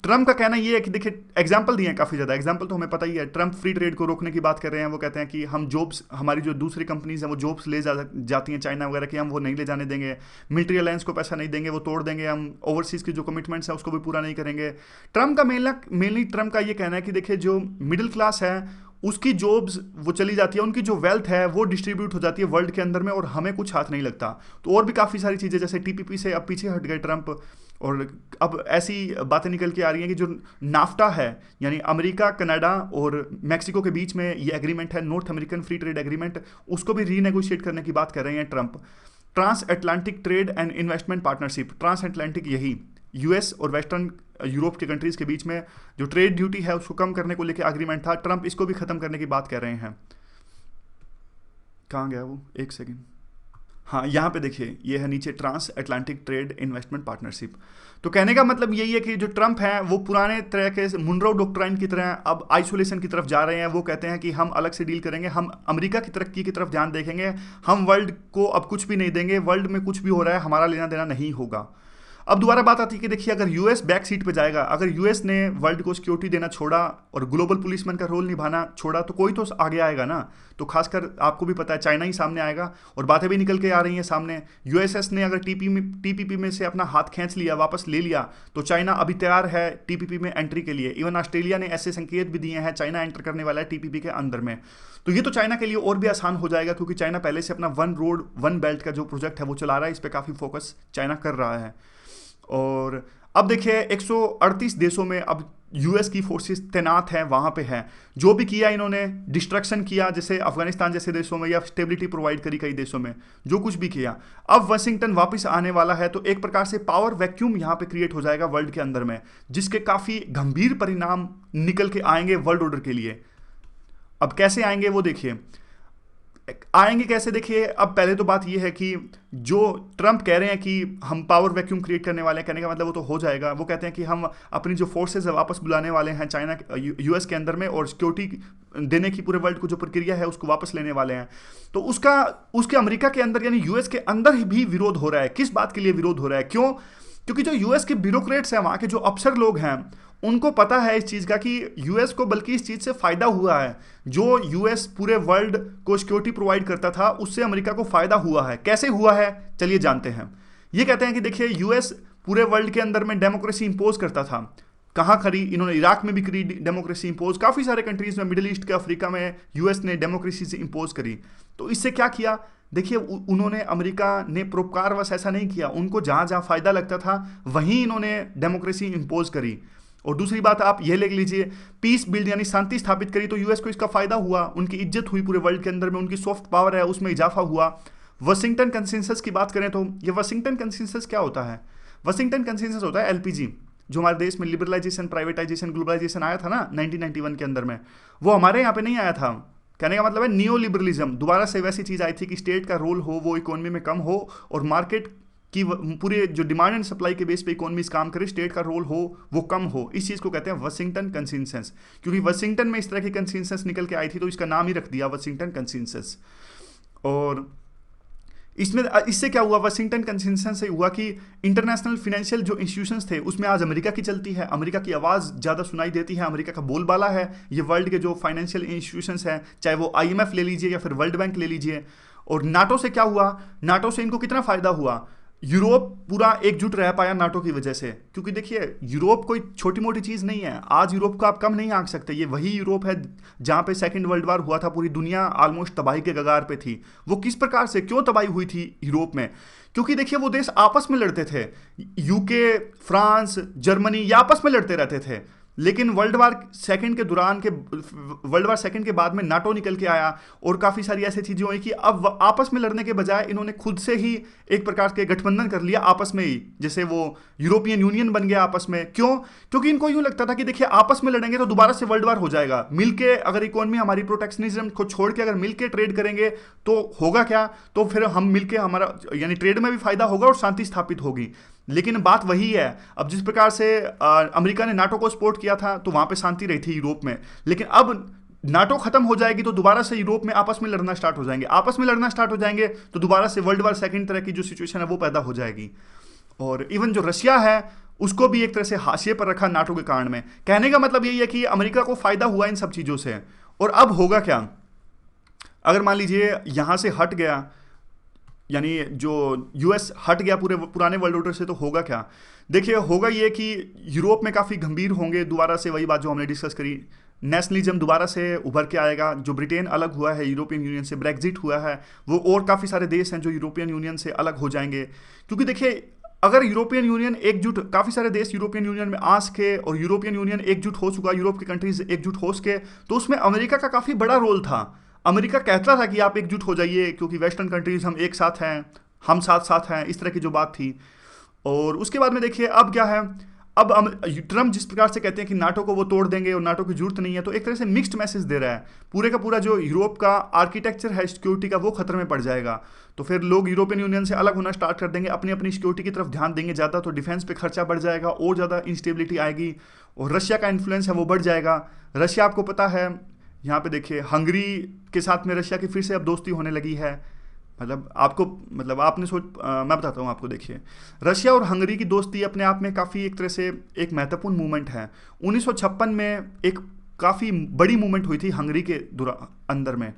ट्रंप का कहना ये है कि देखिए एग्जाम्पल दिए हैं काफ़ी ज़्यादा, एग्जाम्पल तो हमें पता ही है। ट्रंप फ्री ट्रेड को रोकने की बात कर रहे हैं। वो कहते हैं कि हम जॉब्स, हमारी जो दूसरी कंपनीज हैं वो जॉब्स ले जाती हैं चाइना वगैरह की, हम वो नहीं ले जाने देंगे। मिलिट्री अलायंस को पैसा नहीं देंगे, वो तोड़ देंगे। हम ओवरसीज़ की जो कमिटमेंट्स हैं उसको भी पूरा नहीं करेंगे। ट्रंप का मेनली ट्रंप का ये कहना है कि देखिए जो मिडिल क्लास है उसकी जॉब्स वो चली जाती है, उनकी जो वेल्थ है वो डिस्ट्रीब्यूट हो जाती है वर्ल्ड के अंदर में, और हमें कुछ हाथ नहीं लगता। तो और भी काफ़ी सारी चीज़ें, जैसे टीपीपी से अब पीछे हट गए ट्रंप, और अब ऐसी बातें निकल के आ रही हैं कि जो नाफ्टा है, यानी अमेरिका, कनाडा और मैक्सिको के बीच में ये एग्रीमेंट है, North American free trade agreement, उसको भी रीनेगोशिएट करने की बात कर रहे हैं Trump. Transatlantic trade and investment partnership, transatlantic यही यूएस और वेस्टर्न यूरोप के कंट्रीज के बीच में जो ट्रेड ड्यूटी है उसको कम करने को लेकर एग्रीमेंट था। ट्रंप इसको भी खत्म करने की बात कर रहे हैं। कहाँ गया वो, एक सेकेंड, हाँ यहाँ पे देखिए ये है नीचे, transatlantic trade investment partnership. तो कहने का मतलब यही है कि जो ट्रंप है वो पुराने तरह के मुनरो डॉक्ट्राइन की तरह अब आइसोलेशन की तरफ जा रहे हैं। वो कहते हैं कि हम अलग से डील करेंगे, हम अमेरिका की तरक्की की तरफ ध्यान देखेंगे, हम वर्ल्ड को अब कुछ भी नहीं देंगे, वर्ल्ड में कुछ भी हो रहा है हमारा लेना देना नहीं होगा। अब दोबारा बात आती है कि देखिए अगर यूएस बैक सीट पे जाएगा, अगर यूएस ने वर्ल्ड को सिक्योरिटी देना छोड़ा और ग्लोबल पुलिसमैन का रोल निभाना छोड़ा तो कोई तो आगे आएगा ना। तो खासकर आपको भी पता है चाइना ही सामने आएगा, और बातें भी निकल के आ रही हैं सामने। यूएसएस ने अगर टीपीपी में से अपना हाथ खींच लिया, वापस ले लिया, तो चाइना अभी तैयार है टीपीपी में एंट्री के लिए। इवन ऑस्ट्रेलिया ने ऐसे संकेत भी दिए हैं चाइना एंटर करने वाला है टीपीपी के अंदर में। तो ये तो चाइना के लिए और भी आसान हो जाएगा, क्योंकि चाइना पहले से अपना वन रोड वन बेल्ट का जो प्रोजेक्ट है वो चला रहा है, इस पर काफ़ी फोकस चाइना कर रहा है। और अब देखिए 138 देशों में अब यूएस की फोर्सेस तैनात हैं, वहाँ पे हैं। जो भी किया इन्होंने, डिस्ट्रक्शन किया जैसे अफगानिस्तान जैसे देशों में, या स्टेबिलिटी प्रोवाइड करी कई देशों में, जो कुछ भी किया। अब वाशिंगटन वापस आने वाला है, तो एक प्रकार से पावर वैक्यूम यहाँ पे क्रिएट हो जाएगा वर्ल्ड के अंदर में, जिसके काफ़ी गंभीर परिणाम निकल के आएंगे वर्ल्ड ऑर्डर के लिए। अब कैसे आएंगे वो देखिए, आएंगे कैसे देखिए। अब पहले तो बात यह है कि जो ट्रंप कह रहे हैं कि हम पावर वैक्यूम क्रिएट करने वाले हैं, कहने का मतलब वो तो हो जाएगा। वो कहते हैं कि हम अपनी जो फोर्सेस है वापस बुलाने वाले हैं चाइना यूएस के अंदर में, और सिक्योरिटी देने की पूरे वर्ल्ड को जो प्रक्रिया है उसको वापस लेने वाले हैं। तो उसके अमेरिका के अंदर यानी यूएस के अंदर ही भी विरोध हो रहा है। किस बात के लिए विरोध हो रहा है, क्यों? क्योंकि जो यूएस के ब्यूरोक्रेट्स हैं, वहाँ के जो अफसर लोग हैं, उनको पता है इस चीज़ का कि यूएस को बल्कि इस चीज़ से फ़ायदा हुआ है। जो यूएस पूरे वर्ल्ड को सिक्योरिटी प्रोवाइड करता था उससे अमेरिका को फ़ायदा हुआ है। कैसे हुआ है चलिए जानते हैं। ये कहते हैं कि देखिए यूएस पूरे वर्ल्ड के अंदर में डेमोक्रेसी इंपोज करता था। कहाँ करी इन्होंने? इराक में भी करी डेमोक्रेसी इंपोज, काफ़ी सारे कंट्रीज में, मिडिल ईस्ट के, अफ्रीका में यूएस ने डेमोक्रेसी से इंपोज करी। तो इससे क्या किया? देखिए उन्होंने, अमेरिका ने परोपकारवश ऐसा नहीं किया, उनको जहाँ जहाँ फ़ायदा लगता था वहीं इन्होंने डेमोक्रेसी इंपोज करी। और दूसरी बात आप ये लिख लीजिए, पीस बिल्ड यानी शांति स्थापित करी, तो यूएस को इसका फ़ायदा हुआ, उनकी इज्जत हुई पूरे वर्ल्ड के अंदर में, उनकी सॉफ्ट पावर है उसमें इजाफा हुआ। वाशिंगटन कंसेंसस की बात करें तो ये वाशिंगटन कंसेंसस क्या होता है? वाशिंगटन कंसेंसस होता है एलपीजी, जो हमारे देश में लिबरलाइजेशन, प्राइवेटाइजेशन, ग्लोबलाइजेशन आया था ना 1991 के अंदर में, वो हमारे यहाँ पे नहीं आया था। कहने का मतलब है नियो लिबरलिज्म, दोबारा से वैसी चीज़ आई थी कि स्टेट का रोल हो वो इकोनॉमी में कम हो और मार्केट की पूरे जो डिमांड एंड सप्लाई के बेस पे इकोनॉमी काम करे, स्टेट का रोल हो वो कम हो। इस चीज़ को कहते हैं वाशिंगटन कंसेंसस। क्योंकि वाशिंगटन में इस तरह की कंसेंसस निकल के आई थी तो इसका नाम ही रख दिया वाशिंगटन कंसेंसस। और इसमें इससे क्या हुआ? वाशिंगटन कंसेंसस से हुआ कि इंटरनेशनल फाइनेंशियल जो इंस्टीट्यूशंस थे उसमें आज अमेरिका की चलती है, अमेरिका की आवाज़ ज़्यादा सुनाई देती है, अमेरिका का बोलबाला है। ये वर्ल्ड के जो फाइनेंशियल इंस्टीट्यूशंस हैं, चाहे वो आईएमएफ ले लीजिए या फिर वर्ल्ड बैंक ले लीजिए। और नाटो से क्या हुआ? नाटो से इनको कितना फ़ायदा हुआ? यूरोप पूरा एकजुट रह पाया नाटो की वजह से। क्योंकि देखिए यूरोप कोई छोटी मोटी चीज़ नहीं है, आज यूरोप को आप कम नहीं आंक सकते। ये वही यूरोप है जहाँ पे सेकंड वर्ल्ड वॉर हुआ था, पूरी दुनिया ऑलमोस्ट तबाही के कगार पे थी। वो किस प्रकार से, क्यों तबाही हुई थी यूरोप में? क्योंकि देखिए वो देश आपस में लड़ते थे, यूके, फ्रांस, जर्मनी, ये आपस में लड़ते रहते थे। लेकिन वर्ल्ड वार सेकंड के बाद में नाटो निकल के आया और काफ़ी सारी ऐसी चीज़ें हुई कि अब आपस में लड़ने के बजाय इन्होंने खुद से ही एक प्रकार के गठबंधन कर लिया आपस में ही, जैसे वो यूरोपियन यूनियन बन गया आपस में। क्यों? क्योंकि इनको यूं लगता था कि देखिए आपस में लड़ेंगे तो दोबारा से वर्ल्ड वार हो जाएगा। मिलके अगर इकोनॉमी हमारी प्रोटेक्शनिज्म को छोड़ के अगर मिलके ट्रेड करेंगे तो होगा क्या? तो फिर हम मिलके, हमारा यानी ट्रेड में भी फायदा होगा और शांति स्थापित होगी। लेकिन बात वही है, अब जिस प्रकार से अमेरिका ने नाटो को सपोर्ट किया था तो वहाँ पे शांति रही थी यूरोप में, लेकिन अब नाटो खत्म हो जाएगी तो दोबारा से यूरोप में आपस में लड़ना स्टार्ट हो जाएंगे, आपस में लड़ना स्टार्ट हो जाएंगे तो दोबारा से वर्ल्ड वार सेकंड तरह की जो सिचुएशन है वो पैदा हो जाएगी। और इवन जो रशिया है उसको भी एक तरह से हाशिए पर रखा नाटो के कारण में। कहने का मतलब यही है कि अमेरिका को फायदा हुआ इन सब चीज़ों से। और अब होगा क्या अगर मान लीजिए यहाँ से हट गया, यानी जो यूएस हट गया पूरे पुराने वर्ल्ड ऑर्डर से, तो होगा क्या? देखिए होगा ये कि यूरोप में काफ़ी गंभीर होंगे, दोबारा से वही बात जो हमने डिस्कस करी, नेशनलिज्म दोबारा से उभर के आएगा। जो ब्रिटेन अलग हुआ है यूरोपियन यूनियन से, ब्रेग्जिट हुआ है, वो और काफ़ी सारे देश हैं जो यूरोपियन यूनियन से अलग हो जाएंगे। क्योंकि देखिए अगर यूरोपियन यूनियन एकजुट, काफ़ी सारे देश यूरोपियन यूनियन में आ सके और यूरोपियन यूनियन एकजुट हो चुका, यूरोप की कंट्रीज एकजुट हो सके, तो उसमें अमेरिका का काफ़ी बड़ा रोल था। अमेरिका कहता था कि आप एकजुट हो जाइए क्योंकि वेस्टर्न कंट्रीज हम एक साथ हैं, हम साथ साथ हैं, इस तरह की जो बात थी। और उसके बाद में देखिए अब क्या है, अब ट्रम्प जिस प्रकार से कहते हैं कि नाटो को वो तोड़ देंगे और नाटो की जरूरत नहीं है, तो एक तरह से मिक्स्ड मैसेज दे रहा है। पूरे का पूरा जो यूरोप का आर्किटेक्चर है सिक्योरिटी का वो खतरे में पड़ जाएगा। तो फिर लोग यूरोपियन यूनियन से अलग होना स्टार्ट कर देंगे, अपनी अपनी सिक्योरिटी की तरफ ध्यान देंगे ज़्यादा, तो डिफेंस पे खर्चा बढ़ जाएगा और ज़्यादा इंस्टेबिलिटी आएगी और रशिया का इन्फ्लुएंस है वो बढ़ जाएगा। रशिया आपको पता है, यहाँ पे देखिए हंगरी के साथ में रशिया की फिर से अब दोस्ती होने लगी है। मैं बताता हूँ आपको। देखिए रशिया और हंगरी की दोस्ती अपने आप में काफ़ी एक तरह से एक महत्वपूर्ण मूवमेंट है। 1956 में एक काफ़ी बड़ी मूवमेंट हुई थी हंगरी के अंदर में,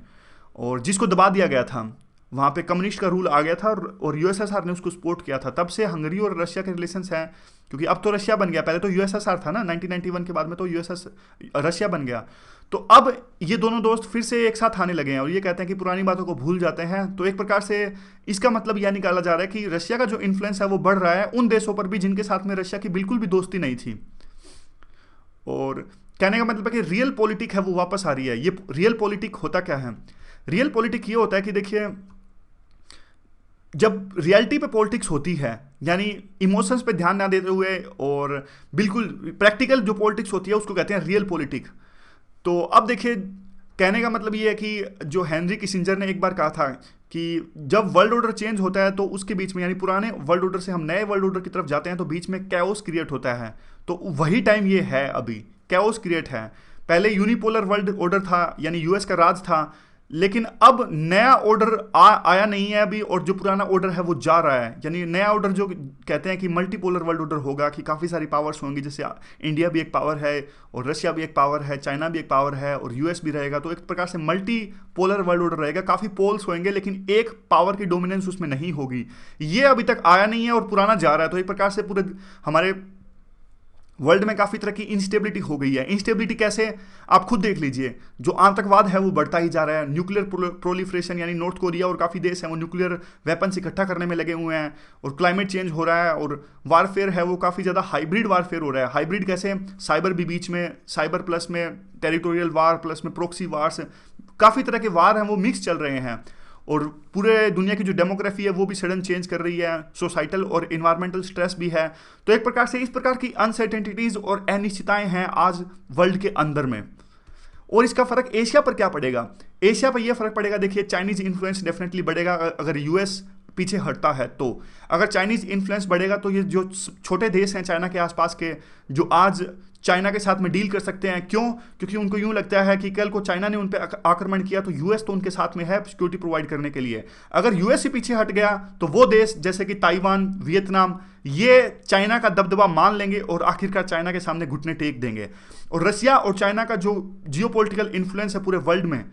और जिसको दबा दिया गया था। वहाँ पे कम्युनिस्ट का रूल आ गया था और यूएसएसआर ने उसको सपोर्ट किया था। तब से हंगरी और रशिया के रिलेशंस हैं, क्योंकि अब तो रशिया बन गया, पहले तो यूएसएसआर था ना, 1991 के बाद में तो रशिया बन गया। तो अब ये दोनों दोस्त फिर से एक साथ आने लगे हैं और ये कहते हैं कि पुरानी बातों को भूल जाते हैं। तो एक प्रकार से इसका मतलब यह निकाला जा रहा है कि रशिया का जो इन्फ्लुएंस है वो बढ़ रहा है उन देशों पर भी जिनके साथ में रशिया की बिल्कुल भी दोस्ती नहीं थी। और कहने का मतलब है कि रियल पॉलिटिक है वो वापस आ रही है। ये रियल पॉलिटिक होता क्या है? रियल पॉलिटिक ये होता है कि देखिए जब रियलिटी पे पॉलिटिक्स होती है, यानी इमोशंस पे ध्यान ना देते हुए और बिल्कुल प्रैक्टिकल जो पॉलिटिक्स होती है उसको कहते हैं रियल पॉलिटिक। तो अब देखिए कहने का मतलब ये है कि जो हेनरी किसिंजर ने एक बार कहा था कि जब वर्ल्ड ऑर्डर चेंज होता है तो उसके बीच में, यानी पुराने वर्ल्ड ऑर्डर से हम नए वर्ल्ड ऑर्डर की तरफ जाते हैं तो बीच में कैओस क्रिएट होता है। तो वही टाइम ये है, अभी कैओस क्रिएट है। पहले यूनिपोलर वर्ल्ड ऑर्डर था, यानी यूएस का राज था, लेकिन अब नया ऑर्डर आया नहीं है अभी, और जो पुराना ऑर्डर है वो जा रहा है। यानी नया ऑर्डर जो कहते हैं कि मल्टीपोलर वर्ल्ड ऑर्डर होगा, कि काफ़ी सारी पावर्स होंगी, जैसे इंडिया भी एक पावर है और रशिया भी एक पावर है, चाइना भी एक पावर है और यूएस भी रहेगा। तो एक प्रकार से मल्टी पोलर वर्ल्ड ऑर्डर रहेगा, काफ़ी पोल्स होंगे लेकिन एक पावर की डोमिनेंस उसमें नहीं होगी। ये अभी तक आया नहीं है और पुराना जा रहा है। तो एक प्रकार से पूरे हमारे वर्ल्ड में काफ़ी तरह की इंस्टेबिलिटी हो गई है। इंस्टेबिलिटी कैसे, आप खुद देख लीजिए, जो आतंकवाद है वो बढ़ता ही जा रहा है। न्यूक्लियर प्रोलिफरेशन, यानी नॉर्थ कोरिया और काफ़ी देश हैं वो न्यूक्लियर वेपन्स इकट्ठा करने में लगे हुए हैं, और क्लाइमेट चेंज हो रहा है, और वारफेयर है वो काफ़ी ज़्यादा हाइब्रिड वारफेयर हो रहा है। हाइब्रिड कैसे, साइबर भी बीच में, साइबर प्लस में टेरिटोरियल वार प्लस में प्रोक्सी वार्स, काफ़ी तरह के वार हैं वो मिक्स चल रहे हैं। और पूरे दुनिया की जो डेमोग्राफी है वो भी सडन चेंज कर रही है, सोसाइटल और इन्वायरमेंटल स्ट्रेस भी है। तो एक प्रकार से इस प्रकार की अनसर्टेनिटीज और अनिश्चितताएं हैं आज वर्ल्ड के अंदर में। और इसका फर्क एशिया पर क्या पड़ेगा? एशिया पर यह फर्क पड़ेगा, देखिए चाइनीज इन्फ्लुएंस डेफिनेटली बढ़ेगा अगर यूएस पीछे हटता है। तो अगर चाइनीज इन्फ्लुएंस बढ़ेगा तो ये जो छोटे देश हैं चाइना के आसपास के, जो आज चाइना के साथ में डील कर सकते हैं, क्यों? क्योंकि उनको यूं लगता है कि कल को चाइना ने उन पर आक्रमण किया तो यूएस तो उनके साथ में है सिक्योरिटी प्रोवाइड करने के लिए। अगर यूएस ही पीछे हट गया तो वो देश जैसे कि ताइवान, वियतनाम, ये चाइना का दबदबा मान लेंगे और आखिरकार चाइना के सामने घुटने टेक देंगे। और रशिया और चाइना का जो जियोपॉलिटिकल इन्फ्लुएंस है पूरे वर्ल्ड में,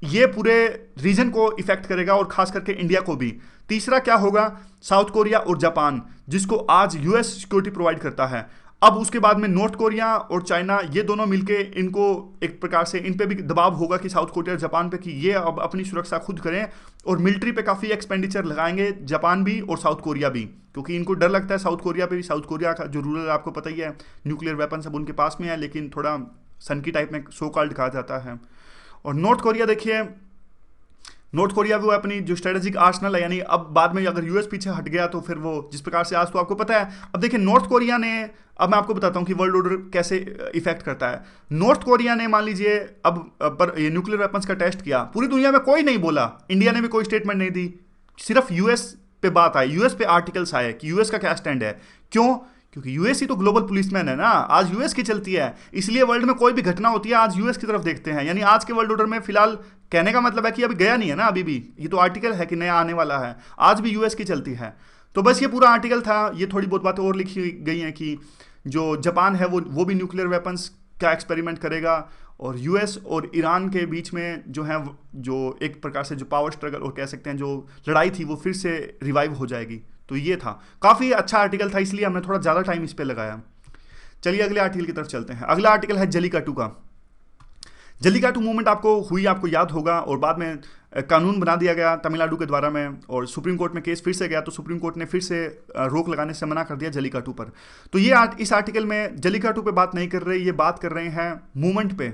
ये पूरे रीजन को इफेक्ट करेगा और खास करके इंडिया को भी। तीसरा क्या होगा, साउथ कोरिया और जापान, जिसको आज यूएस सिक्योरिटी प्रोवाइड करता है। अब उसके बाद में नॉर्थ कोरिया और चाइना, ये दोनों मिलके इनको एक प्रकार से इन पे भी दबाव होगा कि साउथ कोरिया और जापान पे, कि ये अब अपनी सुरक्षा खुद करें और मिलिट्री पे काफ़ी एक्सपेंडिचर लगाएंगे, जापान भी और साउथ कोरिया भी, क्योंकि इनको डर लगता है साउथ कोरिया पे भी। साउथ कोरिया का जो रूलर आपको पता ही है, न्यूक्लियर वेपन सब उनके पास में है, लेकिन थोड़ा सनकी टाइप में सो कॉल्ड कहा जाता है। और नॉर्थ कोरिया देखिए, नॉर्थ कोरिया भी वो अपनी जो स्ट्रेटेजिक आर्सनल है, यानी अब बाद में अगर यूएस पीछे हट गया तो फिर वो जिस प्रकार से आज तो आपको पता है। अब देखिए नॉर्थ कोरिया ने, अब मैं आपको बताता हूँ कि वर्ल्ड ऑर्डर कैसे इफेक्ट करता है। नॉर्थ कोरिया ने मान लीजिए अब पर ये न्यूक्लियर वेपन्स का टेस्ट किया, पूरी दुनिया में कोई नहीं बोला, इंडिया ने भी कोई स्टेटमेंट नहीं दी, सिर्फ यूएस पे बात आई, यूएस पे आर्टिकल्स आए कि यूएस का क्या स्टैंड है। क्यों? क्योंकि यूएस ही तो ग्लोबल पुलिसमैन है ना, आज यूएस की चलती है, इसलिए वर्ल्ड में कोई भी घटना होती है आज यूएस की तरफ देखते हैं। यानी आज के वर्ल्ड ऑर्डर में फिलहाल, कहने का मतलब है कि अभी गया नहीं है ना, अभी भी ये तो आर्टिकल है कि नया आने वाला है, आज भी यूएस की चलती है। तो बस ये पूरा आर्टिकल था। ये थोड़ी बहुत बातें और लिखी गई हैं कि जो जापान है वो भी न्यूक्लियर वेपन्स का एक्सपेरिमेंट करेगा, और यूएस और ईरान के बीच में जो है, जो एक प्रकार से जो पावर स्ट्रगल और कह सकते हैं जो लड़ाई थी वो फिर से रिवाइव हो जाएगी। तो ये था, काफ़ी अच्छा आर्टिकल था, इसलिए हमने थोड़ा ज़्यादा टाइम इस पर लगाया। चलिए अगले आर्टिकल की तरफ चलते हैं। अगला आर्टिकल है जल्लीकट्टू का। जल्लीकट्टू मूवमेंट आपको याद होगा, और बाद में कानून बना दिया गया तमिलनाडु के द्वारा में, और सुप्रीम कोर्ट में केस फिर से गया तो सुप्रीम कोर्ट ने फिर से रोक लगाने से मना कर दिया जल्लीकट्टू पर। तो ये इस आर्टिकल में जल्लीकट्टू पे बात नहीं कर रहे, ये बात कर रहे हैं मूवमेंट पे,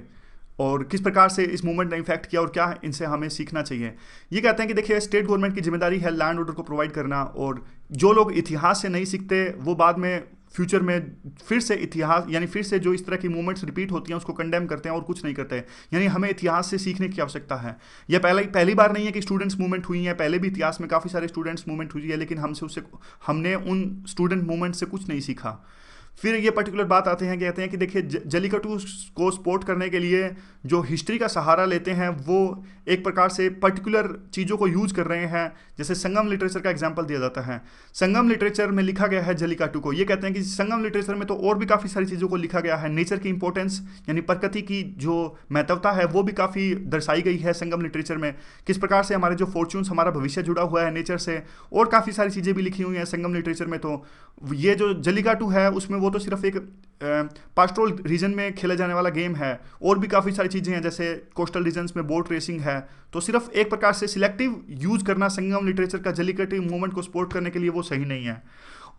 और किस प्रकार से इस मूवमेंट ने इफेक्ट किया और क्या इनसे हमें सीखना चाहिए। ये कहते हैं कि देखिए स्टेट गवर्नमेंट की जिम्मेदारी है लैंड ऑर्डर को प्रोवाइड करना, और जो लोग इतिहास से नहीं सीखते वो बाद में फ्यूचर में फिर से इतिहास, यानी फिर से जो इस तरह की मूवमेंट्स रिपीट होती हैं उसको कंडेम करते हैं और कुछ नहीं करते। यानी हमें इतिहास से सीखने की आवश्यकता है। यह पहली बार नहीं है कि स्टूडेंट्स मूवमेंट हुई है, पहले भी इतिहास में काफ़ी सारे स्टूडेंट्स मूवमेंट हुई है, लेकिन हमने उन स्टूडेंट मूवमेंट से कुछ नहीं सीखा। फिर ये पर्टिकुलर बात आते हैं, कहते हैं कि देखिए जल्लीकट्टू को सपोर्ट करने के लिए जो हिस्ट्री का सहारा लेते हैं वो एक प्रकार से पर्टिकुलर चीज़ों को यूज कर रहे हैं। जैसे संगम लिटरेचर का एग्जांपल दिया जाता है। संगम लिटरेचर में लिखा गया है जल्लीकट्टू को। ये कहते हैं कि संगम लिटरेचर में तो और भी काफ़ी सारी चीज़ों को लिखा गया है। नेचर की इंपॉर्टेंस, यानी प्रकृति की जो महत्वता है वो भी काफ़ी दर्शाई गई है संगम लिटरेचर में। किस प्रकार से हमारे जो फॉर्च्यून्स, हमारा भविष्य जुड़ा हुआ है नेचर से, और काफ़ी सारी चीज़ें भी लिखी हुई हैं संगम लिटरेचर में। तो ये जो जल्लीकट्टू है उसमें वो तो सिर्फ एक पास्टोरल रीजन में खेला जाने वाला गेम है, और भी काफ़ी सारी चीज़ें हैं जैसे कोस्टल रीजन्स में बोट रेसिंग है। तो सिर्फ एक प्रकार से सिलेक्टिव यूज करना संगम लिटरेचर का जल्लीकट्टू मूवमेंट को सपोर्ट करने के लिए वो सही नहीं है।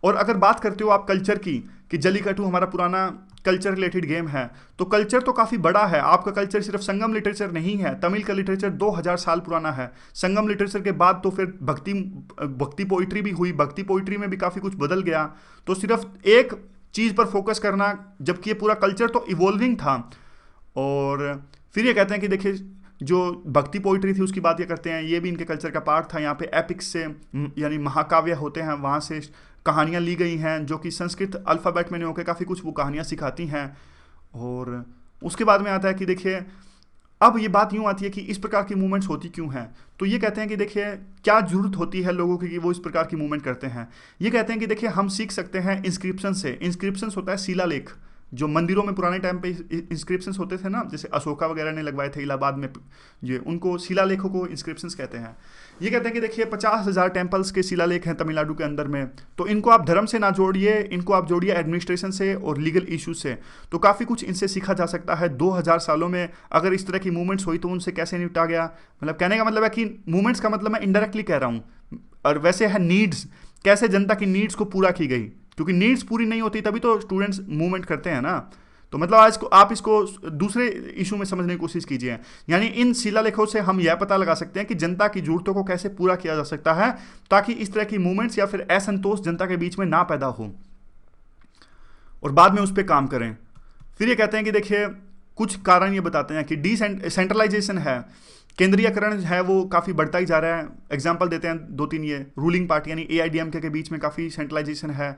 और अगर बात करते हो आप कल्चर की, कि जल्लीकट्टू हमारा पुराना कल्चर रिलेटेड गेम है, तो कल्चर तो काफ़ी बड़ा है। आपका कल्चर सिर्फ संगम लिटरेचर नहीं है, तमिल का लिटरेचर 2000 साल पुराना है। संगम लिटरेचर के बाद तो फिर भक्ति पोइट्री भी हुई, भक्ति पोइट्री में भी काफ़ी कुछ बदल गया। तो सिर्फ एक चीज़ पर फोकस करना, जबकि ये पूरा कल्चर तो इवॉल्विंग था। और फिर ये कहते हैं कि देखिए जो भक्ति पोइट्री थी उसकी बात ये करते हैं, ये भी इनके कल्चर का पार्ट था। यहाँ पे एपिक्स से, यानी महाकाव्य होते हैं, वहाँ से कहानियाँ ली गई हैं जो कि संस्कृत अल्फ़ाबेट में नहीं होकर काफ़ी कुछ वो कहानियाँ सिखाती हैं। और उसके बाद में आता है कि देखिए अब ये बात यूं आती है कि इस प्रकार की मूवमेंट्स होती क्यों हैं। तो ये कहते हैं कि देखिए क्या जरूरत होती है लोगों की कि वो इस प्रकार की मूवमेंट करते हैं। ये कहते हैं कि देखिए हम सीख सकते हैं इंस्क्रिप्शन से। इंस्क्रिप्शंस होता है शिलालेख, जो मंदिरों में पुराने टाइम पे इंस्क्रिप्शंस होते थे ना, जैसे अशोका वगैरह ने लगवाए थे इलाहाबाद में, ये उनको शिलालेखों को इंस्क्रिप्शंस कहते हैं। ये कहते हैं कि देखिए 50,000 टेम्पल्स के शिलालेख हैं तमिलनाडु के अंदर में, तो इनको आप धर्म से ना जोड़िए, इनको आप जोड़िए एडमिनिस्ट्रेशन से और लीगल इशू से, तो काफ़ी कुछ इनसे सीखा जा सकता है। 2000 सालों में अगर इस तरह की मूवमेंट्स हुई तो उनसे कैसे निपटा गया। मतलब कहने का मतलब है कि मूवमेंट्स का मतलब मैं इनडायरेक्टली कह रहा हूँ, और वैसे है नीड्स, कैसे जनता की नीड्स को पूरा की गई, क्योंकि नीड्स पूरी नहीं होती तभी तो स्टूडेंट्स मूवमेंट करते हैं ना। तो मतलब आज को आप इसको दूसरे इशू में समझने की कोशिश कीजिए। यानी इन शिलालेखों से हम यह पता लगा सकते हैं कि जनता की जरूरतों को कैसे पूरा किया जा सकता है, ताकि इस तरह की मूवमेंट्स या फिर असंतोष जनता के बीच में ना पैदा हो और बाद में उस पर काम करें। फिर ये कहते हैं कि देखिए कुछ कारण ये बताते हैं कि डिसेंट्रलाइजेशन है, केंद्रीयकरण है वो काफ़ी बढ़ता ही जा रहा है। एग्जाम्पल देते हैं दो तीन, ये रूलिंग पार्टी यानी AIDMK के बीच में काफ़ी सेंट्रलाइजेशन है,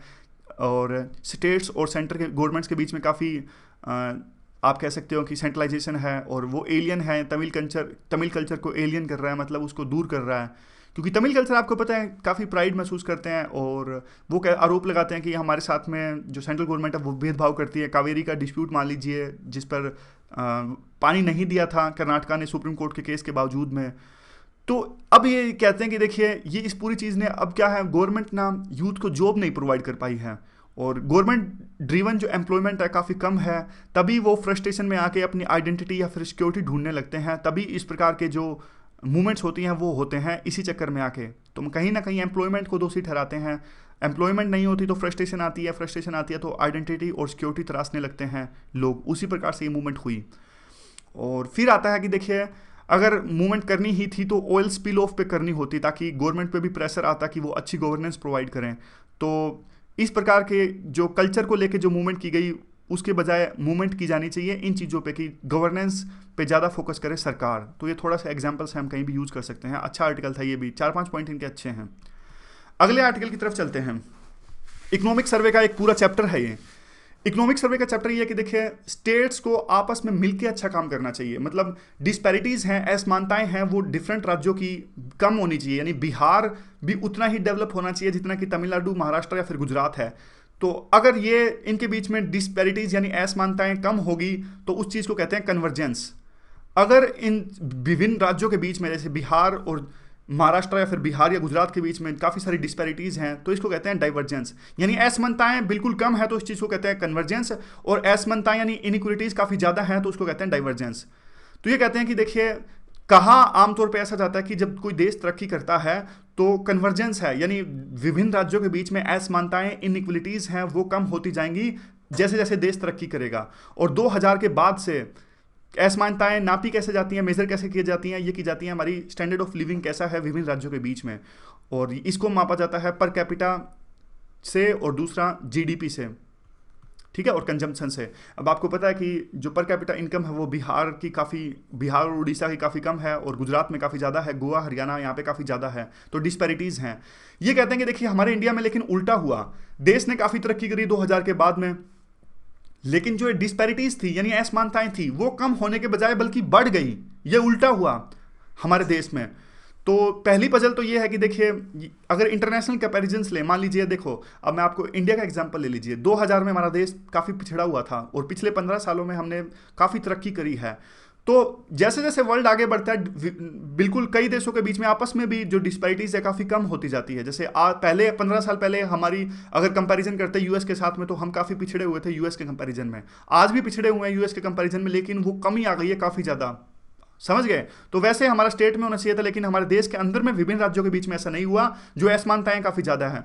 और स्टेट्स और सेंटर के गवर्नमेंट्स के बीच में काफ़ी आप कह सकते हो कि सेंट्रलाइजेशन है, और वो एलियन है, तमिल कल्चर को एलियन कर रहा है, मतलब उसको दूर कर रहा है। क्योंकि तमिल कल्चर आपको पता है काफ़ी प्राइड महसूस करते हैं, और वो आरोप लगाते हैं कि हमारे साथ में जो सेंट्रल गवर्नमेंट है वो भेदभाव करती है। कावेरी का डिस्प्यूट मान लीजिए, जिस पर पानी नहीं दिया था कर्नाटका ने सुप्रीम कोर्ट के केस के बावजूद में। तो अब ये कहते हैं कि देखिए ये इस पूरी चीज़ ने अब क्या है, गवर्नमेंट ना यूथ को जॉब नहीं प्रोवाइड कर पाई है, और गवर्नमेंट ड्रीवन जो एम्प्लॉयमेंट है काफ़ी कम है, तभी वो फ्रस्ट्रेशन में आके अपनी आइडेंटिटी या फिर सिक्योरिटी ढूंढने लगते हैं, तभी इस प्रकार के जो मूवमेंट्स होती हैं वो होते हैं इसी चक्कर में आके। तो कहीं ना कहीं एम्प्लॉयमेंट को दोषी ठहराते हैं। एम्प्लॉयमेंट नहीं होती तो फ्रस्ट्रेशन आती है, फ्रस्ट्रेशन आती है तो आइडेंटिटी और सिक्योरिटी तराशने लगते हैं लोग। उसी प्रकार से ये मूवमेंट हुई। और फिर आता है कि देखिए अगर मूवमेंट करनी ही थी तो ऑयल स्पिल ऑफ पे करनी होती, ताकि गवर्नमेंट पे भी प्रेशर आता कि वो अच्छी गवर्नेंस प्रोवाइड करें। तो इस प्रकार के जो कल्चर को लेके जो मूवमेंट की गई, उसके बजाय मूवमेंट की जानी चाहिए इन चीज़ों पे कि गवर्नेंस पे ज़्यादा फोकस करे सरकार। तो ये थोड़ा सा एग्जाम्पल्स हम कहीं भी यूज़ कर सकते हैं। अच्छा आर्टिकल था ये भी, 4-5 पॉइंट इनके अच्छे हैं। अगले आर्टिकल की तरफ चलते हैं। इकोनॉमिक सर्वे का एक पूरा चैप्टर है ये। इकोनॉमिक सर्वे का चैप्टर ये है कि देखिए स्टेट्स को आपस में मिलकर अच्छा काम करना चाहिए। मतलब डिस्पैरिटीज़ हैं, असमानताएं हैं, वो डिफरेंट राज्यों की कम होनी चाहिए। यानी बिहार भी उतना ही डेवलप होना चाहिए जितना कि तमिलनाडु, महाराष्ट्र या फिर गुजरात है। तो अगर ये इनके बीच में डिस्पैरिटीज़ यानी असमानताएं कम होगी तो उस चीज़ को कहते हैं कन्वर्जेंस। अगर इन विभिन्न राज्यों के बीच में जैसे बिहार और महाराष्ट्र या फिर बिहार या गुजरात के बीच में काफ़ी सारी डिस्पैरिटीज़ हैं तो इसको कहते हैं डाइवर्जेंस। यानी असमानताएं बिल्कुल कम है तो इस चीज़ को कहते हैं कन्वर्जेंस, और असमानताएं यानी इनइक्वालिटीज़ काफ़ी ज़्यादा हैं तो उसको कहते हैं डाइवर्जेंस। तो ये कहते हैं कि देखिए कहाँ आमतौर पे ऐसा जाता है कि जब कोई देश तरक्की करता है तो कन्वर्जेंस है, यानी विभिन्न राज्यों के बीच में असमानताएं, इनइक्वालिटीज़ हैं वो कम होती जाएंगी जैसे जैसे देश तरक्की करेगा। और 2000 के बाद से असमानताएं नापी कैसे जाती हैं, मेजर कैसे की जाती हैं, ये की जाती हैं हमारी स्टैंडर्ड ऑफ लिविंग कैसा है विभिन्न राज्यों के बीच में, और इसको मापा जाता है पर कैपिटा से और दूसरा जीडीपी से, ठीक है, और कंजम्पशन से। अब आपको पता है कि जो पर कैपिटा इनकम है वो बिहार और उड़ीसा की काफ़ी कम है, और गुजरात में काफ़ी ज़्यादा है, गोवा हरियाणा यहाँ पे काफ़ी ज़्यादा है। तो डिस्पैरिटीज़ हैं। ये कहते हैं कि देखिए हमारे इंडिया में लेकिन उल्टा हुआ, देश ने काफ़ी तरक्की करी 2000 के बाद में, लेकिन जो डिस्पैरिटीज थी यानी असमानताएं थी वो कम होने के बजाय बल्कि बढ़ गई। ये उल्टा हुआ हमारे देश में। तो पहली पजल तो ये है कि देखिए अगर इंटरनेशनल कंपैरिजन्स ले, मान लीजिए देखो अब मैं आपको इंडिया का एग्जांपल ले लीजिए। 2000 में हमारा देश काफ़ी पिछड़ा हुआ था और पिछले 15 सालों में हमने काफ़ी तरक्की करी है। तो जैसे जैसे वर्ल्ड आगे बढ़ता है बिल्कुल कई देशों के बीच में आपस में भी जो डिस्पैरिटीज है काफ़ी कम होती जाती है। जैसे पहले 15 साल पहले हमारी अगर कंपैरिजन करते हैं यूएस के साथ में तो हम काफ़ी पिछड़े हुए थे यूएस के कंपैरिजन में, आज भी पिछड़े हुए हैं यूएस के कंपैरिजन में, लेकिन वो कमी आ गई है काफ़ी ज़्यादा। समझ गए? तो वैसे हमारा स्टेट में होना चाहिए था, लेकिन हमारे देश के अंदर में विभिन्न राज्यों के बीच में ऐसा नहीं हुआ, जो असमानताएं काफ़ी ज़्यादा हैं।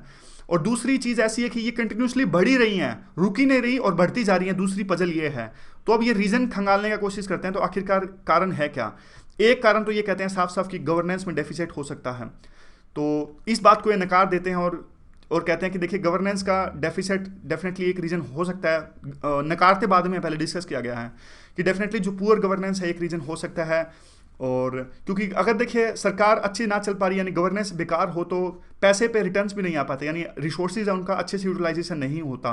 और दूसरी चीज़ ऐसी है कि ये कंटिन्यूसली बढ़ी रही हैं, रुकी नहीं रही और बढ़ती जा रही हैं। दूसरी पजल ये है। तो अब ये रीज़न खंगालने का कोशिश करते हैं, तो आखिरकार कारण है क्या? एक कारण तो ये कहते हैं साफ साफ कि गवर्नेंस में डेफिसिट हो सकता है। तो इस बात को ये नकार देते हैं और कहते हैं कि देखिए गवर्नेंस का डेफिसिट डेफिनेटली एक रीज़न हो सकता है। नकारते बाद में पहले डिस्कस किया गया है कि डेफिनेटली जो पुअर गवर्नेंस है एक रीज़न हो सकता है। और क्योंकि अगर देखिए सरकार अच्छी ना चल पा रही यानी गवर्नेंस बेकार हो तो पैसे पे रिटर्न्स भी नहीं आ पाते, यानी रिसोर्सेज उनका अच्छे से यूटिलाइजेशन नहीं होता।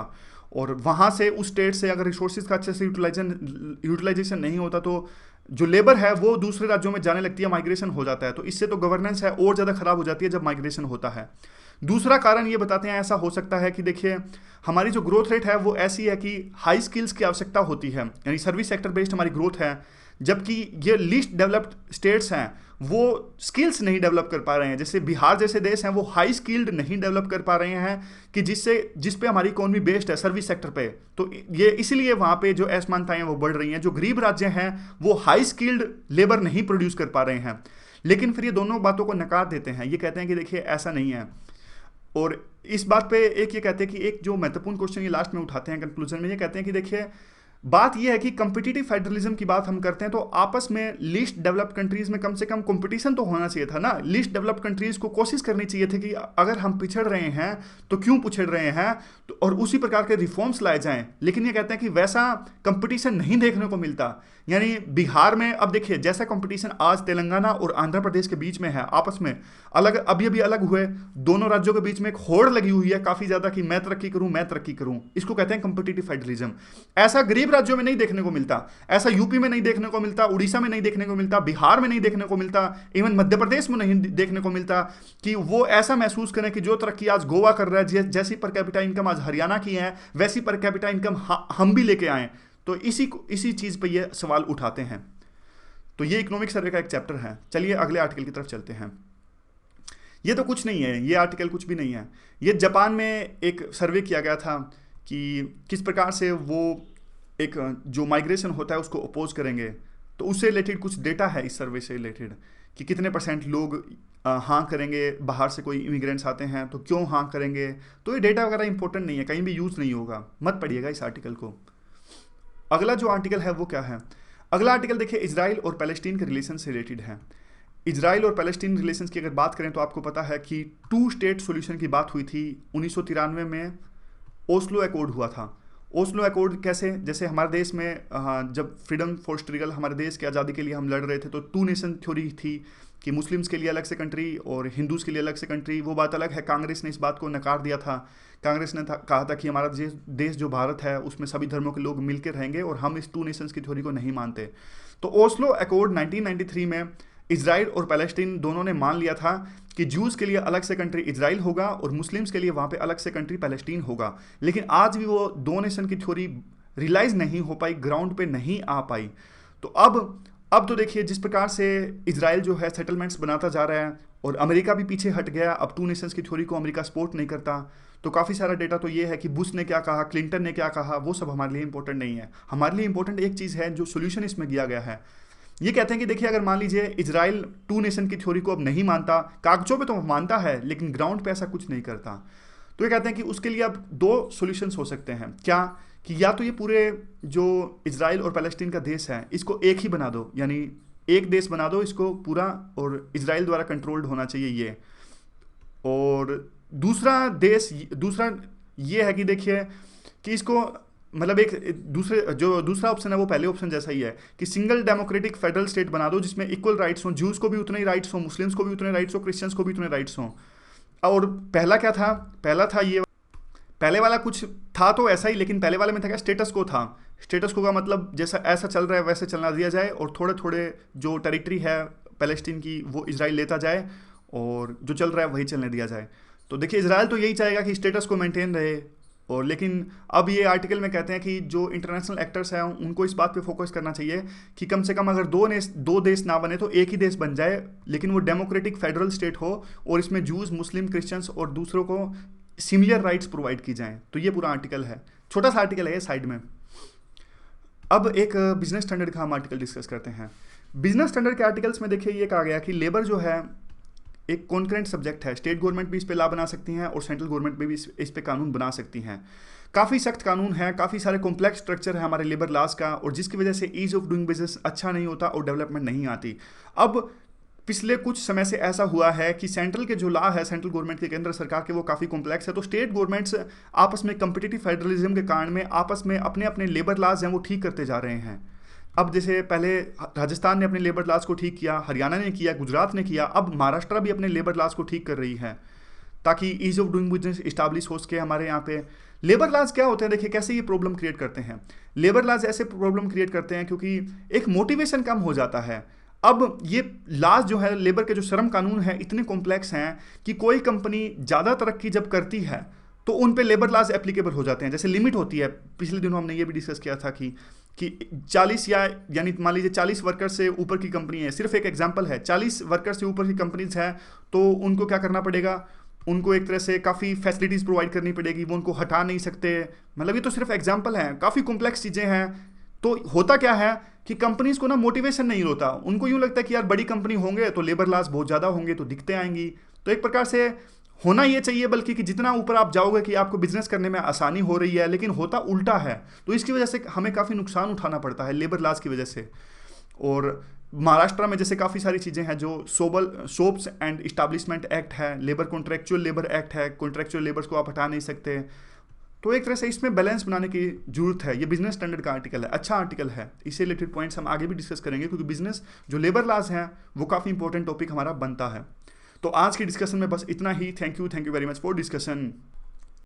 और वहाँ से उस स्टेट से अगर रिसोर्सेज का अच्छे से यूटिलाइजेशन नहीं होता तो जो लेबर है वो दूसरे राज्यों में जाने लगती है, माइग्रेशन हो जाता है। तो इससे तो गवर्नेंस है और ज़्यादा खराब हो जाती है जब माइग्रेशन होता है। दूसरा कारण ये बताते हैं, ऐसा हो सकता है कि देखिए हमारी जो ग्रोथ रेट है वो ऐसी है कि हाई स्किल्स की आवश्यकता होती है, यानी सर्विस सेक्टर बेस्ड हमारी ग्रोथ है, जबकि ये लीस्ट डेवलप्ड स्टेट्स हैं वो स्किल्स नहीं डेवलप कर पा रहे हैं। जैसे बिहार जैसे देश हैं वो हाई स्किल्ड नहीं डेवलप कर पा रहे हैं कि जिस पे हमारी इकोनॉमी बेस्ड है सर्विस सेक्टर पे। तो ये इसीलिए वहाँ पे जो असमानताएं वो बढ़ रही हैं। जो गरीब राज्य हैं वो हाई स्किल्ड लेबर नहीं प्रोड्यूस कर पा रहे हैं, लेकिन फिर ये दोनों बातों को नकार देते हैं। ये कहते हैं कि देखिए ऐसा नहीं है। और इस बात पे एक ये कहते हैं कि एक जो महत्वपूर्ण क्वेश्चन ये लास्ट में उठाते हैं कंक्लूजन में, ये कहते हैं कि देखिए बात यह है कि कंपिटिटिव फेडरलिज्म की बात हम करते हैं तो आपस में लीस्ट डेवलप्ड कंट्रीज में कम से कम कंपटीशन तो होना चाहिए था ना। लीस्ट डेवलप्ड कंट्रीज को कोशिश करनी चाहिए थी कि अगर हम पिछड़ रहे हैं तो क्यों पिछड़ रहे हैं, तो और उसी प्रकार के रिफॉर्म्स लाए जाएं। लेकिन ये कहते हैं कि वैसा कंपटीशन नहीं देखने को मिलता। यानी बिहार में अब देखिए जैसा कंपटीशन आज तेलंगाना और आंध्र प्रदेश के बीच में है, आपस में अलग अभी अलग हुए, दोनों राज्यों के बीच में एक होड़ लगी हुई है काफी ज्यादा कि मैं तरक्की करूं मैं तरक्की करूं। इसको कहते हैं कंपिटिटिव फेडरलिज्म। ऐसा गरीब राज्यों में नहीं देखने को मिलता, ऐसा यूपी में नहीं देखने को मिलता, उड़ीसा में नहीं देखने को मिलता, बिहार में नहीं देखने को मिलता, इवन मध्य प्रदेश में नहीं देखने को मिलता कि वो ऐसा महसूस करें कि जो तरक्की आज गोवा कर रहा है, जैसी पर कैपिटा इनकम आज हरियाणा की है, वैसी पर कैपिटा इनकम हम भी लेके आए। तो इसी चीज पे ये सवाल उठाते हैं। तो ये इकोनॉमिक सर्वे का एक चैप्टर है। चलिए अगले आर्टिकल की तरफ चलते हैं। ये तो कुछ नहीं है, ये आर्टिकल कुछ भी नहीं है। ये जापान में एक सर्वे किया गया था कि किस प्रकार से वो एक जो माइग्रेशन होता है उसको अपोज करेंगे। तो उससे रिलेटेड कुछ डेटा है इस सर्वे से रिलेटेड कि कितने % लोग हाँ करेंगे, बाहर से कोई इमिग्रेंट्स आते हैं तो क्यों हाँ करेंगे। तो ये डेटा वगैरह इंपॉर्टेंट नहीं है, कहीं भी यूज़ नहीं होगा, मत पढ़िएगा इस आर्टिकल को। अगला जो आर्टिकल है वो क्या है? अगला आर्टिकल देखिए इजराइल और पैलेस्टीन के रिलेशन से रिलेटेड है। इजराइल और पैलेस्टीन रिलेशंस की अगर बात करें तो आपको पता है कि 2 स्टेट सॉल्यूशन की बात हुई थी 1993 में, ओस्लो अकॉर्ड हुआ था। ओस्लो अकॉर्ड कैसे, जैसे हमारे देश में जब फ्रीडम फॉर स्ट्रगल हमारे देश की आज़ादी के लिए हम लड़ रहे थे तो 2 नेशन थ्योरी थी कि मुस्लिम्स के लिए अलग से कंट्री और हिंदूज़ के लिए अलग से कंट्री। वो बात अलग है, कांग्रेस ने इस बात को नकार दिया था। कांग्रेस ने कहा था कि हमारा देश जो भारत है उसमें सभी धर्मों के लोग मिलकर रहेंगे और हम इस 2 नेशंस की थ्योरी को नहीं मानते। तो ओस्लो अकॉर्ड 1993 में इजराइल और पैलेस्टीन दोनों ने मान लिया था कि जूस के लिए अलग से कंट्री इजराइल होगा और मुस्लिम्स के लिए वहाँ पे अलग से कंट्री पैलेस्टीन होगा। लेकिन आज भी वो 2 नेशन की थ्योरी रियलाइज नहीं हो पाई, ग्राउंड पे नहीं आ पाई। तो अब तो देखिए जिस प्रकार से इजराइल जो है सेटलमेंट्स बनाता जा रहा है और अमेरिका भी पीछे हट गया, अब 2 नेशंस की थ्योरी को अमेरिका सपोर्ट नहीं करता। तो काफ़ी सारा डेटा तो ये है कि बुश ने क्या कहा, क्लिंटन ने क्या कहा, वो सब हमारे लिए इंपॉर्टेंट नहीं है। हमारे लिए इंपॉर्टेंट एक चीज़ है जो सोल्यूशन इसमें दिया गया है। ये कहते हैं कि देखिए अगर मान लीजिए इजराइल 2 नेशन की थ्योरी को अब नहीं मानता, कागजों पे तो मानता है लेकिन ग्राउंड पे ऐसा कुछ नहीं करता, तो ये कहते हैं कि उसके लिए अब 2 सॉल्यूशंस हो सकते हैं। क्या कि या तो ये पूरे जो इजराइल और पैलेस्टीन का देश है इसको एक ही बना दो, यानी एक देश बना दो इसको पूरा, और इजराइल द्वारा कंट्रोल्ड होना चाहिए ये। और दूसरा ये है कि देखिए कि इसको मतलब एक दूसरा ऑप्शन है वो पहले ऑप्शन जैसा ही है कि सिंगल डेमोक्रेटिक फेडरल स्टेट बना दो जिसमें इक्वल राइट्स हों, जूस को भी उतने ही राइट्स हों, मुस्लिम्स को भी उतने राइट्स हों, क्रिश्चियंस को भी उतने राइट्स हों। और पहला क्या था, पहला था ये, पहले वाला कुछ था तो ऐसा ही, लेकिन पहले वाले में था क्या, स्टेटस को था। स्टेटस को का मतलब जैसा ऐसा चल रहा है वैसे चलना दिया जाए और थोड़े थोड़े जो टेरिटरी है पैलेस्टीन की वो इजराइल लेता जाए और जो चल रहा है वही चलने दिया जाए। तो देखिए इजराइल तो यही चाहेगा कि स्टेटस को मेंटेन रहे। और लेकिन अब ये आर्टिकल में कहते हैं कि जो इंटरनेशनल एक्टर्स हैं उनको इस बात पे फोकस करना चाहिए कि कम से कम अगर दो देश ना बने तो एक ही देश बन जाए, लेकिन वो डेमोक्रेटिक फेडरल स्टेट हो और इसमें जूस, मुस्लिम, क्रिश्चियंस और दूसरों को सिमिलर राइट्स प्रोवाइड की जाएं। तो ये पूरा आर्टिकल है, छोटा सा आर्टिकल है ये साइड में। अब एक बिजनेस स्टैंडर्ड का हम आर्टिकल डिस्कस करते हैं। बिजनेस स्टैंडर्ड के आर्टिकल्स में देखिए ये कहा गया कि लेबर जो है एक कॉन्करेंट सब्जेक्ट है, स्टेट गवर्नमेंट भी इस पे लॉ बना सकती हैं और सेंट्रल गवर्नमेंट भी इस पे कानून बना सकती हैं। काफ़ी सख्त कानून है, काफ़ी सारे कॉम्प्लेक्स स्ट्रक्चर है हमारे लेबर लॉज का, और जिसकी वजह से ईज ऑफ डूइंग बिजनेस अच्छा नहीं होता और डेवलपमेंट नहीं आती। अब पिछले कुछ समय से ऐसा हुआ है कि सेंट्रल के जो लॉ है सेंट्रल गवर्नमेंट के, केंद्र सरकार के, वो काफ़ी कॉम्प्लेक्स है। तो स्टेट गवर्नमेंट्स आपस में कम्पिटिटिव फेडरलिज्म के कारण में आपस में अपने अपने लेबर लॉज हैं वो ठीक करते जा रहे हैं। अब जैसे पहले राजस्थान ने अपने लेबर लॉज को ठीक किया, हरियाणा ने किया, गुजरात ने किया, अब महाराष्ट्र भी अपने लेबर लॉज को ठीक कर रही है ताकि ease of doing business establish हो सके हमारे यहाँ पे। लेबर लॉज क्या होते हैं, देखिए कैसे ये प्रॉब्लम क्रिएट करते हैं। लेबर लॉज ऐसे प्रॉब्लम क्रिएट करते हैं क्योंकि एक मोटिवेशन कम हो जाता है। अब ये लॉज जो है, लेबर के जो श्रम कानून है, इतने कॉम्प्लेक्स हैं कि कोई कंपनी ज़्यादा तरक्की जब करती है तो उन पे लेबर लॉज एप्लीकेबल हो जाते हैं। जैसे लिमिट होती है, पिछले दिनों हमने ये भी डिस्कस किया था कि 40 यानी मान लीजिए 40 वर्कर से ऊपर की कंपनी है, सिर्फ एक एग्जांपल है, 40 वर्कर से ऊपर की कंपनीज है तो उनको क्या करना पड़ेगा, उनको एक तरह से काफ़ी फैसिलिटीज़ प्रोवाइड करनी पड़ेगी, वो उनको हटा नहीं सकते। मतलब ये तो सिर्फ एग्जांपल है, काफ़ी कॉम्प्लेक्स चीज़ें हैं। तो होता क्या है कि कंपनीज को ना मोटिवेशन नहीं होता, उनको यूँ लगता है कि यार बड़ी कंपनी होंगे तो लेबर लॉस बहुत ज़्यादा होंगे तो दिक्कतें आएंगी। तो एक प्रकार से होना ये चाहिए बल्कि कि जितना ऊपर आप जाओगे कि आपको बिजनेस करने में आसानी हो रही है, लेकिन होता उल्टा है। तो इसकी वजह से हमें काफ़ी नुकसान उठाना पड़ता है लेबर लॉस की वजह से। और महाराष्ट्र में जैसे काफ़ी सारी चीज़ें हैं, जो सोप्स एंड इस्टाब्लिशमेंट एक्ट है, लेबर कॉन्ट्रेक्चुअल लेबर एक्ट है, कॉन्ट्रेक्चुअल लेबर्स को आप हटा नहीं सकते। तो एक तरह से इसमें बैलेंस बनाने की जरूरत है। ये बिजनेस स्टैंडर्ड का आर्टिकल है, अच्छा आर्टिकल है, इससे रिलेटेड पॉइंट्स हम आगे भी डिस्कस करेंगे क्योंकि बिजनेस जो लेबर लॉज हैं वो काफ़ी इंपॉर्टेंट टॉपिक हमारा बनता है। तो आज की डिस्कशन में बस इतना ही। Thank you very much for discussion.